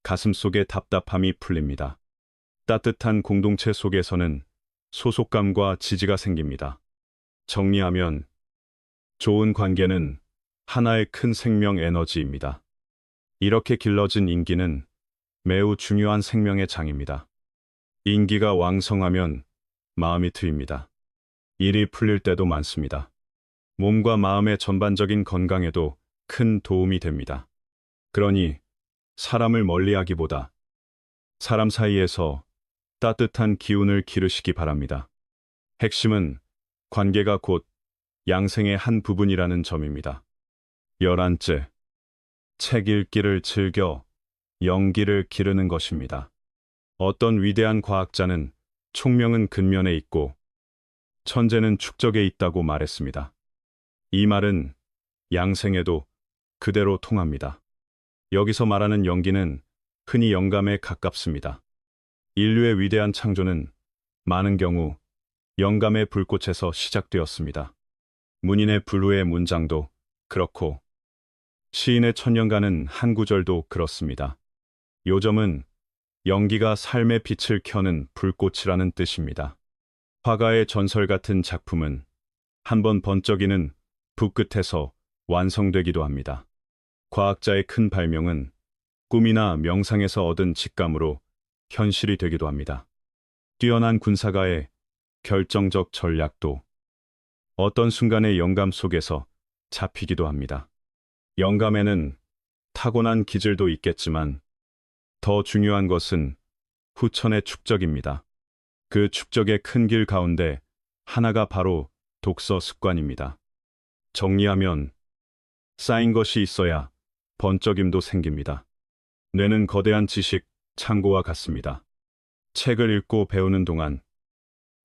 가슴속의 답답함이 풀립니다. 따뜻한 공동체 속에서는 소속감과 지지가 생깁니다. 정리하면 좋은 관계는 하나의 큰 생명 에너지입니다. 이렇게 길러진 인기는 매우 중요한 생명의 장입니다. 인기가 왕성하면 마음이 트입니다. 일이 풀릴 때도 많습니다. 몸과 마음의 전반적인 건강에도 큰 도움이 됩니다. 그러니 사람을 멀리하기보다 사람 사이에서 따뜻한 기운을 기르시기 바랍니다. 핵심은 관계가 곧 양생의 한 부분이라는 점입니다. 11째, 책 읽기를 즐겨 영기를 기르는 것입니다. 어떤 위대한 과학자는 총명은 근면에 있고 천재는 축적에 있다고 말했습니다. 이 말은 양생에도 그대로 통합니다. 여기서 말하는 영기는 흔히 영감에 가깝습니다. 인류의 위대한 창조는 많은 경우 영감의 불꽃에서 시작되었습니다. 문인의 불후의 문장도 그렇고 시인의 천년가는 한 구절도 그렇습니다. 요점은 영기가 삶의 빛을 켜는 불꽃이라는 뜻입니다. 화가의 전설 같은 작품은 한번 번쩍이는 불 끝에서 완성되기도 합니다. 과학자의 큰 발명은 꿈이나 명상에서 얻은 직감으로 현실이 되기도 합니다. 뛰어난 군사가의 결정적 전략도 어떤 순간의 영감 속에서 잡히기도 합니다. 영감에는 타고난 기질도 있겠지만 더 중요한 것은 후천의 축적입니다. 그 축적의 큰 길 가운데 하나가 바로 독서 습관입니다. 정리하면 쌓인 것이 있어야 번쩍임도 생깁니다. 뇌는 거대한 지식 창고와 같습니다. 책을 읽고 배우는 동안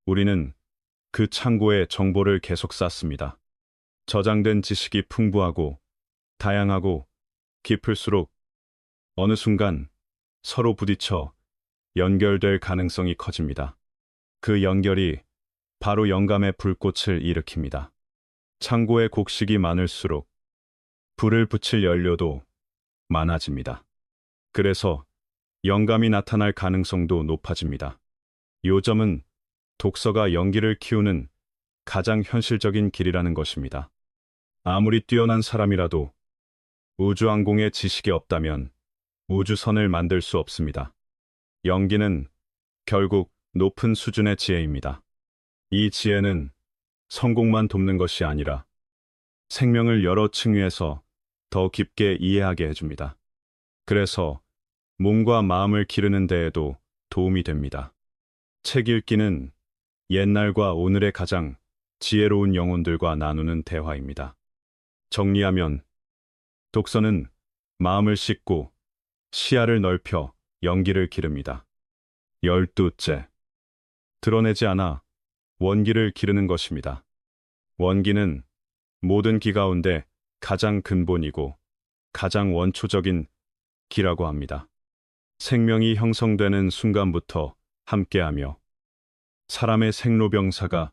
우리는 그 창고에 정보를 계속 쌓습니다. 저장된 지식이 풍부하고 다양하고 깊을수록 어느 순간 서로 부딪혀 연결될 가능성이 커집니다. 그 연결이 바로 영감의 불꽃을 일으킵니다. 창고에 곡식이 많을수록 불을 붙일 연료도 많아집니다. 그래서 영감이 나타날 가능성도 높아집니다. 요점은 독서가 용기를 키우는 가장 현실적인 길이라는 것입니다. 아무리 뛰어난 사람이라도 우주항공의 지식이 없다면 우주선을 만들 수 없습니다. 용기는 결국 높은 수준의 지혜입니다. 이 지혜는 성공만 돕는 것이 아니라 생명을 여러 층위에서 더 깊게 이해하게 해줍니다. 그래서 몸과 마음을 기르는 데에도 도움이 됩니다. 책 읽기는 옛날과 오늘의 가장 지혜로운 영혼들과 나누는 대화입니다. 정리하면 독서는 마음을 씻고 시야를 넓혀 용기를 기릅니다. 12째, 드러내지 않아 원기를 기르는 것입니다. 원기는 모든 기 가운데 가장 근본이고 가장 원초적인 기라고 합니다. 생명이 형성되는 순간부터 함께하며 사람의 생로병사가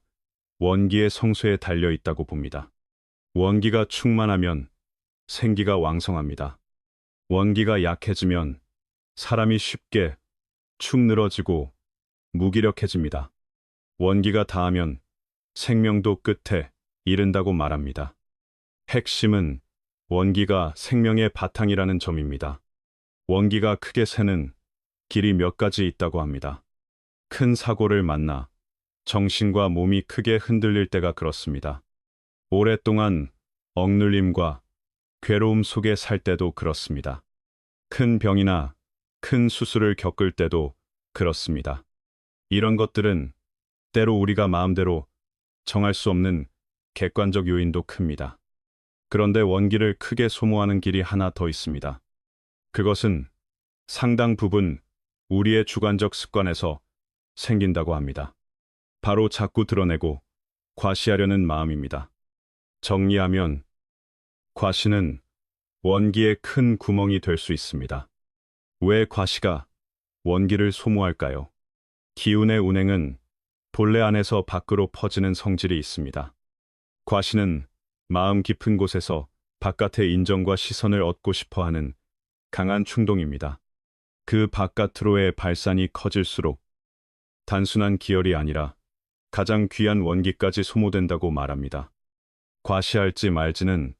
원기의 성쇠에 달려 있다고 봅니다. 원기가 충만하면 생기가 왕성합니다. 원기가 약해지면 사람이 쉽게 축 늘어지고 무기력해집니다. 원기가 닿으면 생명도 끝에 이른다고 말합니다. 핵심은 원기가 생명의 바탕이라는 점입니다. 원기가 크게 새는 길이 몇 가지 있다고 합니다. 큰 사고를 만나 정신과 몸이 크게 흔들릴 때가 그렇습니다. 오랫동안 억눌림과 괴로움 속에 살 때도 그렇습니다. 큰 병이나 큰 수술을 겪을 때도 그렇습니다. 이런 것들은 때로 우리가 마음대로 정할 수 없는 객관적 요인도 큽니다. 그런데 원기를 크게 소모하는 길이 하나 더 있습니다. 그것은 상당 부분 우리의 주관적 습관에서 생긴다고 합니다. 바로 자꾸 드러내고 과시하려는 마음입니다. 정리하면 과시는 원기의 큰 구멍이 될 수 있습니다. 왜 과시가 원기를 소모할까요? 기운의 운행은 본래 안에서 밖으로 퍼지는 성질이 있습니다. 과시는 마음 깊은 곳에서 바깥의 인정과 시선을 얻고 싶어하는 강한 충동입니다. 그 바깥으로의 발산이 커질수록 단순한 기혈이 아니라 가장 귀한 원기까지 소모된다고 말합니다. 과시할지 말지는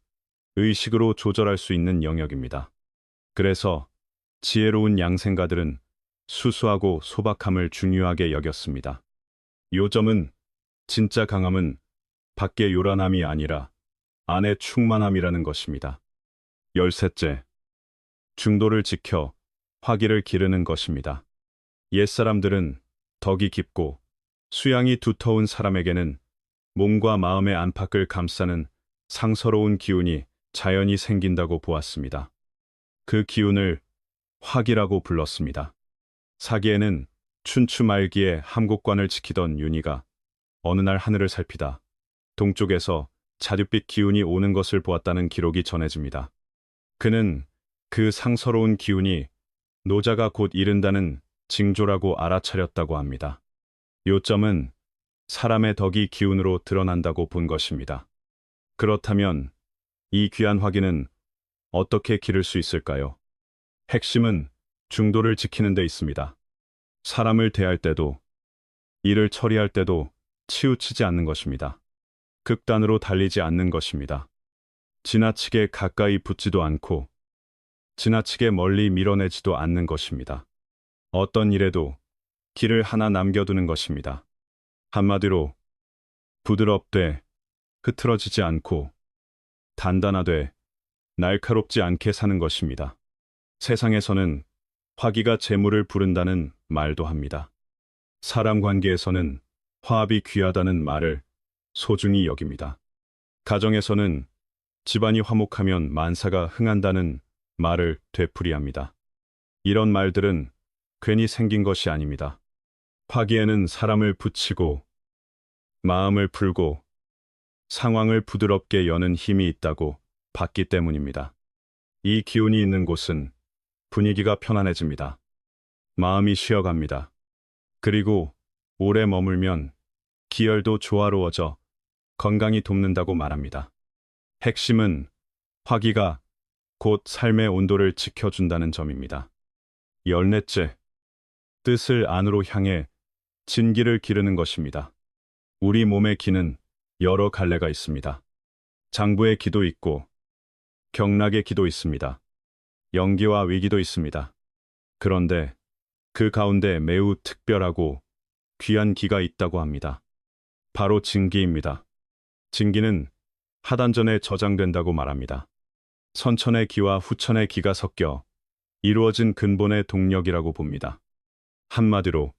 의식으로 조절할 수 있는 영역입니다. 그래서 지혜로운 양생가들은 수수하고 소박함을 중요하게 여겼습니다. 요점은 진짜 강함은 밖의 요란함이 아니라 안의 충만함이라는 것입니다. 13째, 중도를 지켜 화기를 기르는 것입니다. 옛사람들은 덕이 깊고 수양이 두터운 사람에게는 몸과 마음의 안팎을 감싸는 상서로운 기운이 자연히 생긴다고 보았습니다. 그 기운을 화기라고 불렀습니다. 사기에는 춘추 말기에 함곡관을 지키던 윤희가 어느 날 하늘을 살피다 동쪽에서 자줏빛 기운이 오는 것을 보았다는 기록이 전해집니다. 그는 그 상서로운 기운이 노자가 곧 이른다는 징조라고 알아차렸다고 합니다. 요점은 사람의 덕이 기운으로 드러난다고 본 것입니다. 그렇다면 이 귀한 화기는 어떻게 기를 수 있을까요? 핵심은 중도를 지키는 데 있습니다. 사람을 대할 때도 일을 처리할 때도 치우치지 않는 것입니다. 극단으로 달리지 않는 것입니다. 지나치게 가까이 붙지도 않고 지나치게 멀리 밀어내지도 않는 것입니다. 어떤 일에도 길을 하나 남겨두는 것입니다. 한마디로 부드럽되 흐트러지지 않고 단단하되 날카롭지 않게 사는 것입니다. 세상에서는 화기가 재물을 부른다는 말도 합니다. 사람 관계에서는 화합이 귀하다는 말을 소중히 여깁니다. 가정에서는 집안이 화목하면 만사가 흥한다는 말을 되풀이합니다. 이런 말들은 괜히 생긴 것이 아닙니다. 화기에는 사람을 붙이고 마음을 풀고 상황을 부드럽게 여는 힘이 있다고 봤기 때문입니다. 이 기운이 있는 곳은 분위기가 편안해집니다. 마음이 쉬어갑니다. 그리고 오래 머물면 기혈도 조화로워져 건강이 돕는다고 말합니다. 핵심은 화기가 곧 삶의 온도를 지켜준다는 점입니다. 열넷째, 뜻을 안으로 향해 진기를 기르는 것입니다. 우리 몸의 기는 여러 갈래가 있습니다. 장부의 기도 있고 경락의 기도 있습니다. 연기와 위기도 있습니다. 그런데 그 가운데 매우 특별하고 귀한 기가 있다고 합니다. 바로 진기입니다. 진기는 하단전에 저장된다고 말합니다. 선천의 기와 후천의 기가 섞여 이루어진 근본의 동력이라고 봅니다. 한마디로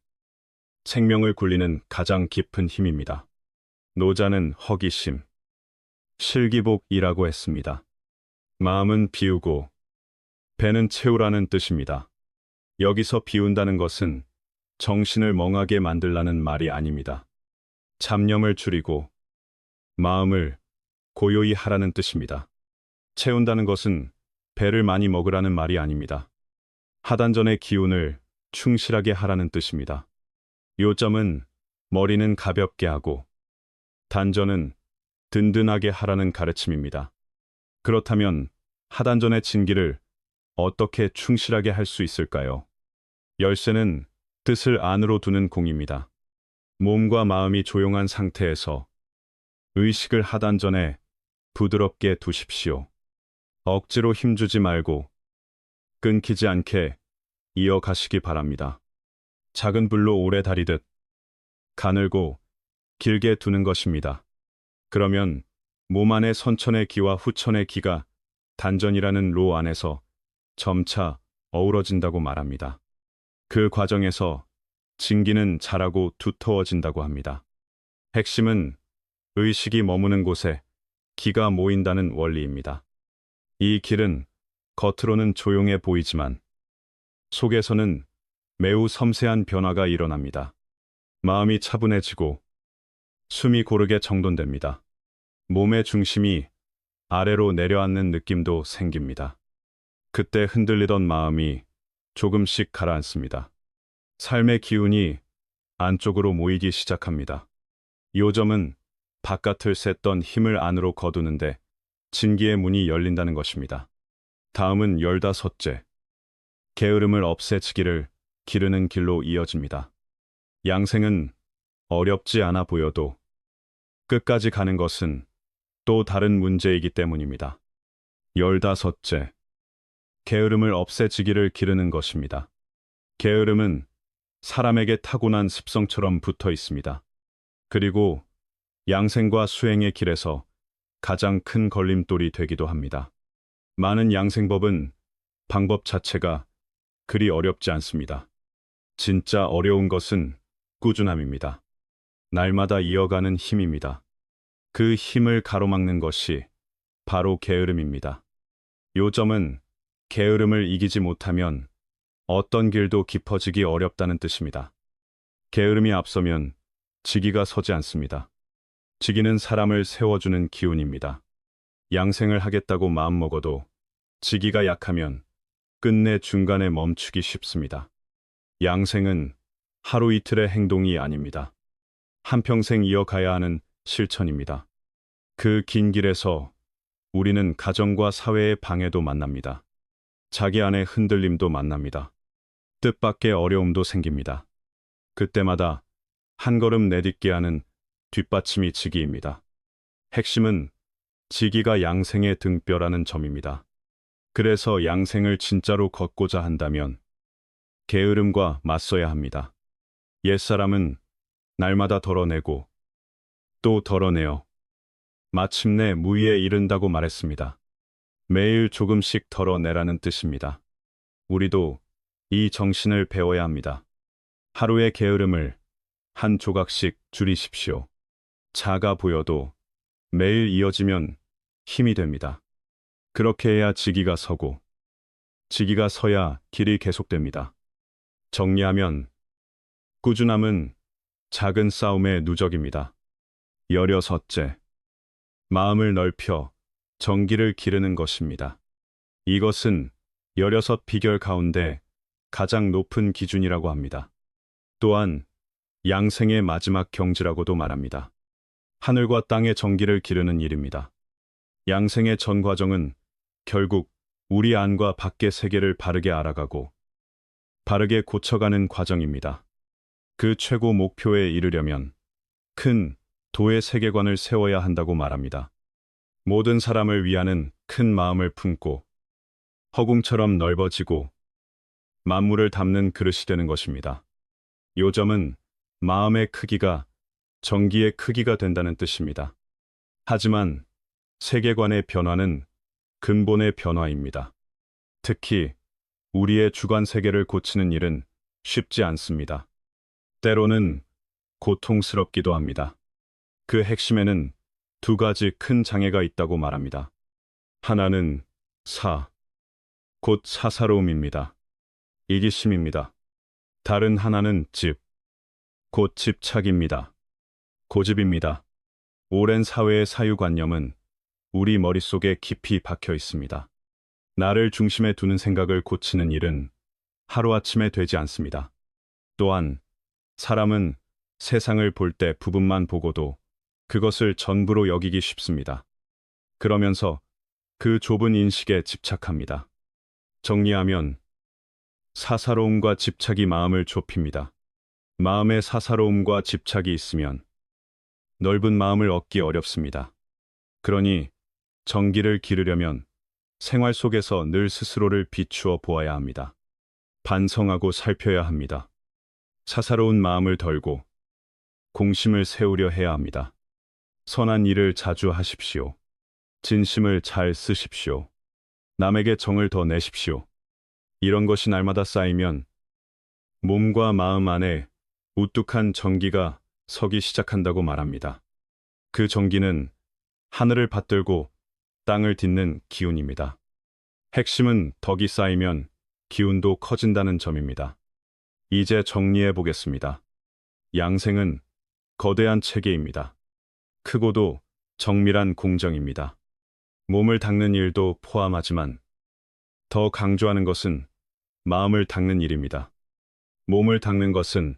생명을 굴리는 가장 깊은 힘입니다. 노자는 허기심, 실기복이라고 했습니다. 마음은 비우고 배는 채우라는 뜻입니다. 여기서 비운다는 것은 정신을 멍하게 만들라는 말이 아닙니다. 잡념을 줄이고 마음을 고요히 하라는 뜻입니다. 채운다는 것은 배를 많이 먹으라는 말이 아닙니다. 하단전의 기운을 충실하게 하라는 뜻입니다. 요점은 머리는 가볍게 하고 단전은 든든하게 하라는 가르침입니다. 그렇다면 하단전의 진기를 어떻게 충실하게 할 수 있을까요? 열쇠는 뜻을 안으로 두는 공입니다. 몸과 마음이 조용한 상태에서 의식을 하단전에 부드럽게 두십시오. 억지로 힘주지 말고 끊기지 않게 이어가시기 바랍니다. 작은 불로 오래 다리듯 가늘고 길게 두는 것입니다. 그러면 몸 안의 선천의 기와 후천의 기가 단전이라는 로 안에서 점차 어우러진다고 말합니다. 그 과정에서 진기는 자라고 두터워진다고 합니다. 핵심은 의식이 머무는 곳에 기가 모인다는 원리입니다. 이 길은 겉으로는 조용해 보이지만 속에서는 매우 섬세한 변화가 일어납니다. 마음이 차분해지고 숨이 고르게 정돈됩니다. 몸의 중심이 아래로 내려앉는 느낌도 생깁니다. 그때 흔들리던 마음이 조금씩 가라앉습니다. 삶의 기운이 안쪽으로 모이기 시작합니다. 요점은 바깥을 샜던 힘을 안으로 거두는데 진기의 문이 열린다는 것입니다. 다음은 15째. 게으름을 없애지기를 기르는 길로 이어집니다. 양생은 어렵지 않아 보여도 끝까지 가는 것은 또 다른 문제이기 때문입니다. 15째. 게으름을 없애지기를 기르는 것입니다. 게으름은 사람에게 타고난 습성처럼 붙어 있습니다. 그리고 양생과 수행의 길에서 가장 큰 걸림돌이 되기도 합니다. 많은 양생법은 방법 자체가 그리 어렵지 않습니다. 진짜 어려운 것은 꾸준함입니다. 날마다 이어가는 힘입니다. 그 힘을 가로막는 것이 바로 게으름입니다. 요점은 게으름을 이기지 못하면 어떤 길도 깊어지기 어렵다는 뜻입니다. 게으름이 앞서면 지기가 서지 않습니다. 지기는 사람을 세워주는 기운입니다. 양생을 하겠다고 마음먹어도 지기가 약하면 끝내 중간에 멈추기 쉽습니다. 양생은 하루 이틀의 행동이 아닙니다. 한평생 이어가야 하는 실천입니다. 그 긴 길에서 우리는 가정과 사회의 방해도 만납니다. 자기 안의 흔들림도 만납니다. 뜻밖의 어려움도 생깁니다. 그때마다 한 걸음 내딛게 하는 뒷받침이 지기입니다. 핵심은 지기가 양생의 등뼈라는 점입니다. 그래서 양생을 진짜로 걷고자 한다면 게으름과 맞서야 합니다. 옛사람은 날마다 덜어내고 또 덜어내어 마침내 무의에 이른다고 말했습니다. 매일 조금씩 덜어내라는 뜻입니다. 우리도 이 정신을 배워야 합니다. 하루의 게으름을 한 조각씩 줄이십시오. 작아 보여도 매일 이어지면 힘이 됩니다. 그렇게 해야 지기가 서고 지기가 서야 길이 계속됩니다. 정리하면 꾸준함은 작은 싸움의 누적입니다. 16째, 마음을 넓혀 정기를 기르는 것입니다. 이것은 16 비결 가운데 가장 높은 기준이라고 합니다. 또한 양생의 마지막 경지라고도 말합니다. 하늘과 땅의 정기를 기르는 일입니다. 양생의 전 과정은 결국 우리 안과 밖의 세계를 바르게 알아가고 바르게 고쳐가는 과정입니다. 그 최고 목표에 이르려면 큰 도의 세계관을 세워야 한다고 말합니다. 모든 사람을 위하는 큰 마음을 품고 허공처럼 넓어지고 만물을 담는 그릇이 되는 것입니다. 요점은 마음의 크기가 정기의 크기가 된다는 뜻입니다. 하지만 세계관의 변화는 근본의 변화입니다. 특히 우리의 주관 세계를 고치는 일은 쉽지 않습니다. 때로는 고통스럽기도 합니다. 그 핵심에는 두 가지 큰 장애가 있다고 말합니다. 하나는 곧 사사로움입니다. 이기심입니다. 다른 하나는 곧 집착입니다. 고집입니다. 오랜 사회의 사유관념은 우리 머릿속에 깊이 박혀 있습니다. 나를 중심에 두는 생각을 고치는 일은 하루아침에 되지 않습니다. 또한 사람은 세상을 볼 때 부분만 보고도 그것을 전부로 여기기 쉽습니다. 그러면서 그 좁은 인식에 집착합니다. 정리하면 사사로움과 집착이 마음을 좁힙니다. 마음에 사사로움과 집착이 있으면 넓은 마음을 얻기 어렵습니다. 그러니 정기를 기르려면 생활 속에서 늘 스스로를 비추어 보아야 합니다. 반성하고 살펴야 합니다. 사사로운 마음을 덜고 공심을 세우려 해야 합니다. 선한 일을 자주 하십시오. 진심을 잘 쓰십시오. 남에게 정을 더 내십시오. 이런 것이 날마다 쌓이면 몸과 마음 안에 우뚝한 정기가 서기 시작한다고 말합니다. 그 정기는 하늘을 받들고 땅을 딛는 기운입니다. 핵심은 덕이 쌓이면 기운도 커진다는 점입니다. 이제 정리해 보겠습니다. 양생은 거대한 체계입니다. 크고도 정밀한 공정입니다. 몸을 닦는 일도 포함하지만 더 강조하는 것은 마음을 닦는 일입니다. 몸을 닦는 것은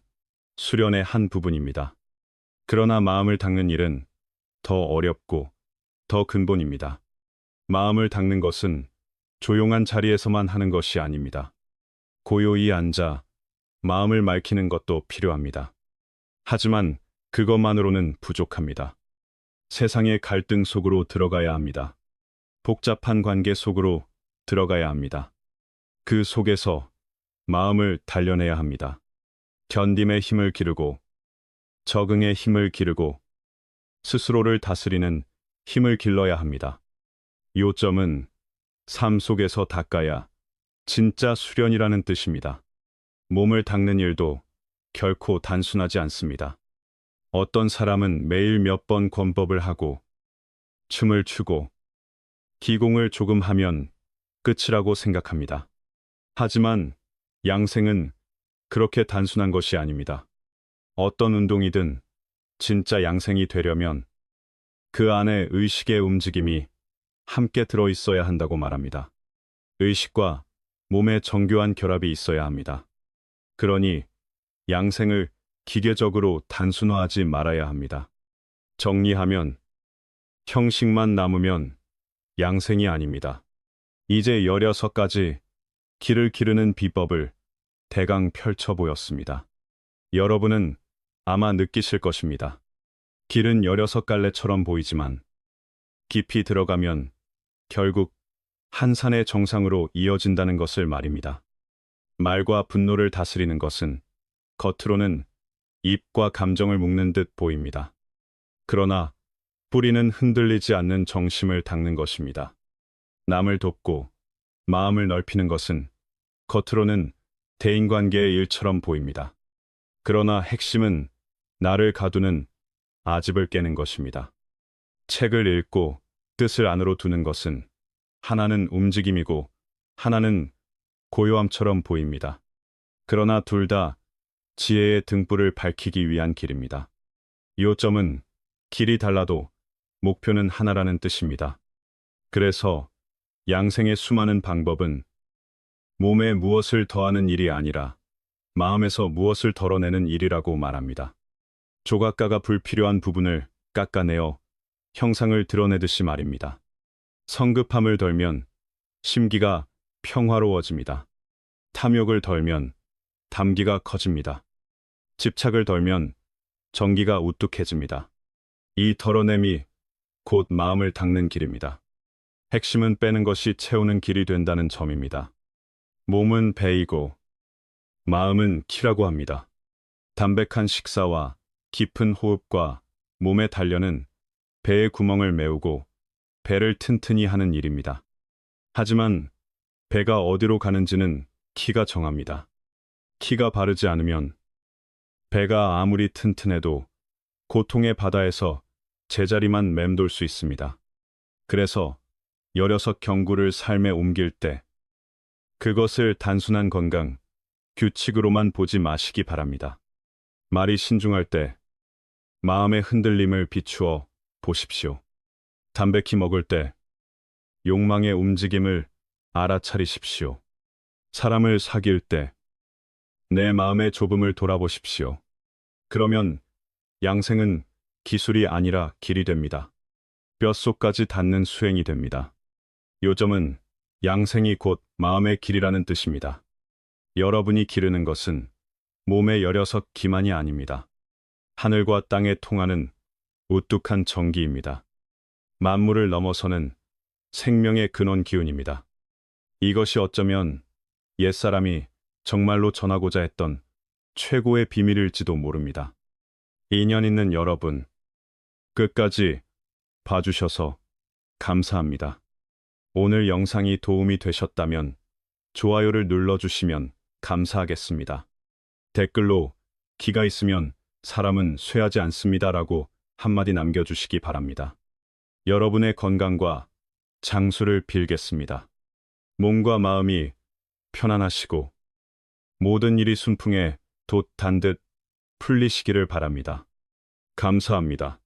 수련의 한 부분입니다. 그러나 마음을 닦는 일은 더 어렵고 더 근본입니다. 마음을 닦는 것은 조용한 자리에서만 하는 것이 아닙니다. 고요히 앉아 마음을 맑히는 것도 필요합니다. 하지만 그것만으로는 부족합니다. 세상의 갈등 속으로 들어가야 합니다. 복잡한 관계 속으로 들어가야 합니다. 그 속에서 마음을 단련해야 합니다. 견딤의 힘을 기르고 적응의 힘을 기르고 스스로를 다스리는 힘을 길러야 합니다. 요점은 삶 속에서 닦아야 진짜 수련이라는 뜻입니다. 몸을 닦는 일도 결코 단순하지 않습니다. 어떤 사람은 매일 몇 번 권법을 하고 춤을 추고 기공을 조금 하면 끝이라고 생각합니다. 하지만 양생은 그렇게 단순한 것이 아닙니다. 어떤 운동이든 진짜 양생이 되려면 그 안에 의식의 움직임이 함께 들어 있어야 한다고 말합니다. 의식과 몸의 정교한 결합이 있어야 합니다. 그러니 양생을 기계적으로 단순화하지 말아야 합니다. 정리하면 형식만 남으면 양생이 아닙니다. 이제 16가지 길을 기르는 비법을 대강 펼쳐 보였습니다. 여러분은 아마 느끼실 것입니다. 길은 16갈래처럼 보이지만 깊이 들어가면 결국 한 산의 정상으로 이어진다는 것을 말입니다. 말과 분노를 다스리는 것은 겉으로는 입과 감정을 묶는 듯 보입니다. 그러나 뿌리는 흔들리지 않는 정심을 닦는 것입니다. 남을 돕고 마음을 넓히는 것은 겉으로는 대인관계의 일처럼 보입니다. 그러나 핵심은 나를 가두는 아집을 깨는 것입니다. 책을 읽고 뜻을 안으로 두는 것은 하나는 움직임이고 하나는 고요함처럼 보입니다. 그러나 둘 다 지혜의 등불을 밝히기 위한 길입니다. 요점은 길이 달라도 목표는 하나라는 뜻입니다. 그래서 양생의 수많은 방법은 몸에 무엇을 더하는 일이 아니라 마음에서 무엇을 덜어내는 일이라고 말합니다. 조각가가 불필요한 부분을 깎아내어 형상을 드러내듯이 말입니다. 성급함을 덜면 심기가 평화로워집니다. 탐욕을 덜면 담기가 커집니다. 집착을 덜면 정기가 우뚝해집니다. 이 덜어냄이 곧 마음을 닦는 길입니다. 핵심은 빼는 것이 채우는 길이 된다는 점입니다. 몸은 배이고 마음은 키라고 합니다. 담백한 식사와 깊은 호흡과 몸의 단련은 배의 구멍을 메우고 배를 튼튼히 하는 일입니다. 하지만 배가 어디로 가는지는 키가 정합니다. 키가 바르지 않으면 배가 아무리 튼튼해도 고통의 바다에서 제자리만 맴돌 수 있습니다. 그래서 16경구를 삶에 옮길 때 그것을 단순한 건강, 규칙으로만 보지 마시기 바랍니다. 말이 신중할 때 마음의 흔들림을 비추어 보십시오. 담백히 먹을 때 욕망의 움직임을 알아차리십시오. 사람을 사귈 때 내 마음의 좁음을 돌아보십시오. 그러면 양생은 기술이 아니라 길이 됩니다. 뼛속까지 닿는 수행이 됩니다. 요점은 양생이 곧 마음의 길이라는 뜻입니다. 여러분이 기르는 것은 몸의 16기만이 아닙니다. 하늘과 땅에 통하는 우뚝한 정기입니다. 만물을 넘어서는 생명의 근원 기운입니다. 이것이 어쩌면 옛사람이 정말로 전하고자 했던 최고의 비밀일지도 모릅니다. 인연 있는 여러분, 끝까지 봐주셔서 감사합니다. 오늘 영상이 도움이 되셨다면 좋아요를 눌러주시면 감사하겠습니다. 댓글로 기가 있으면 사람은 쇠하지 않습니다라고 한마디 남겨주시기 바랍니다. 여러분의 건강과 장수를 빌겠습니다. 몸과 마음이 편안하시고 모든 일이 순풍에 돛 단 듯 풀리시기를 바랍니다. 감사합니다.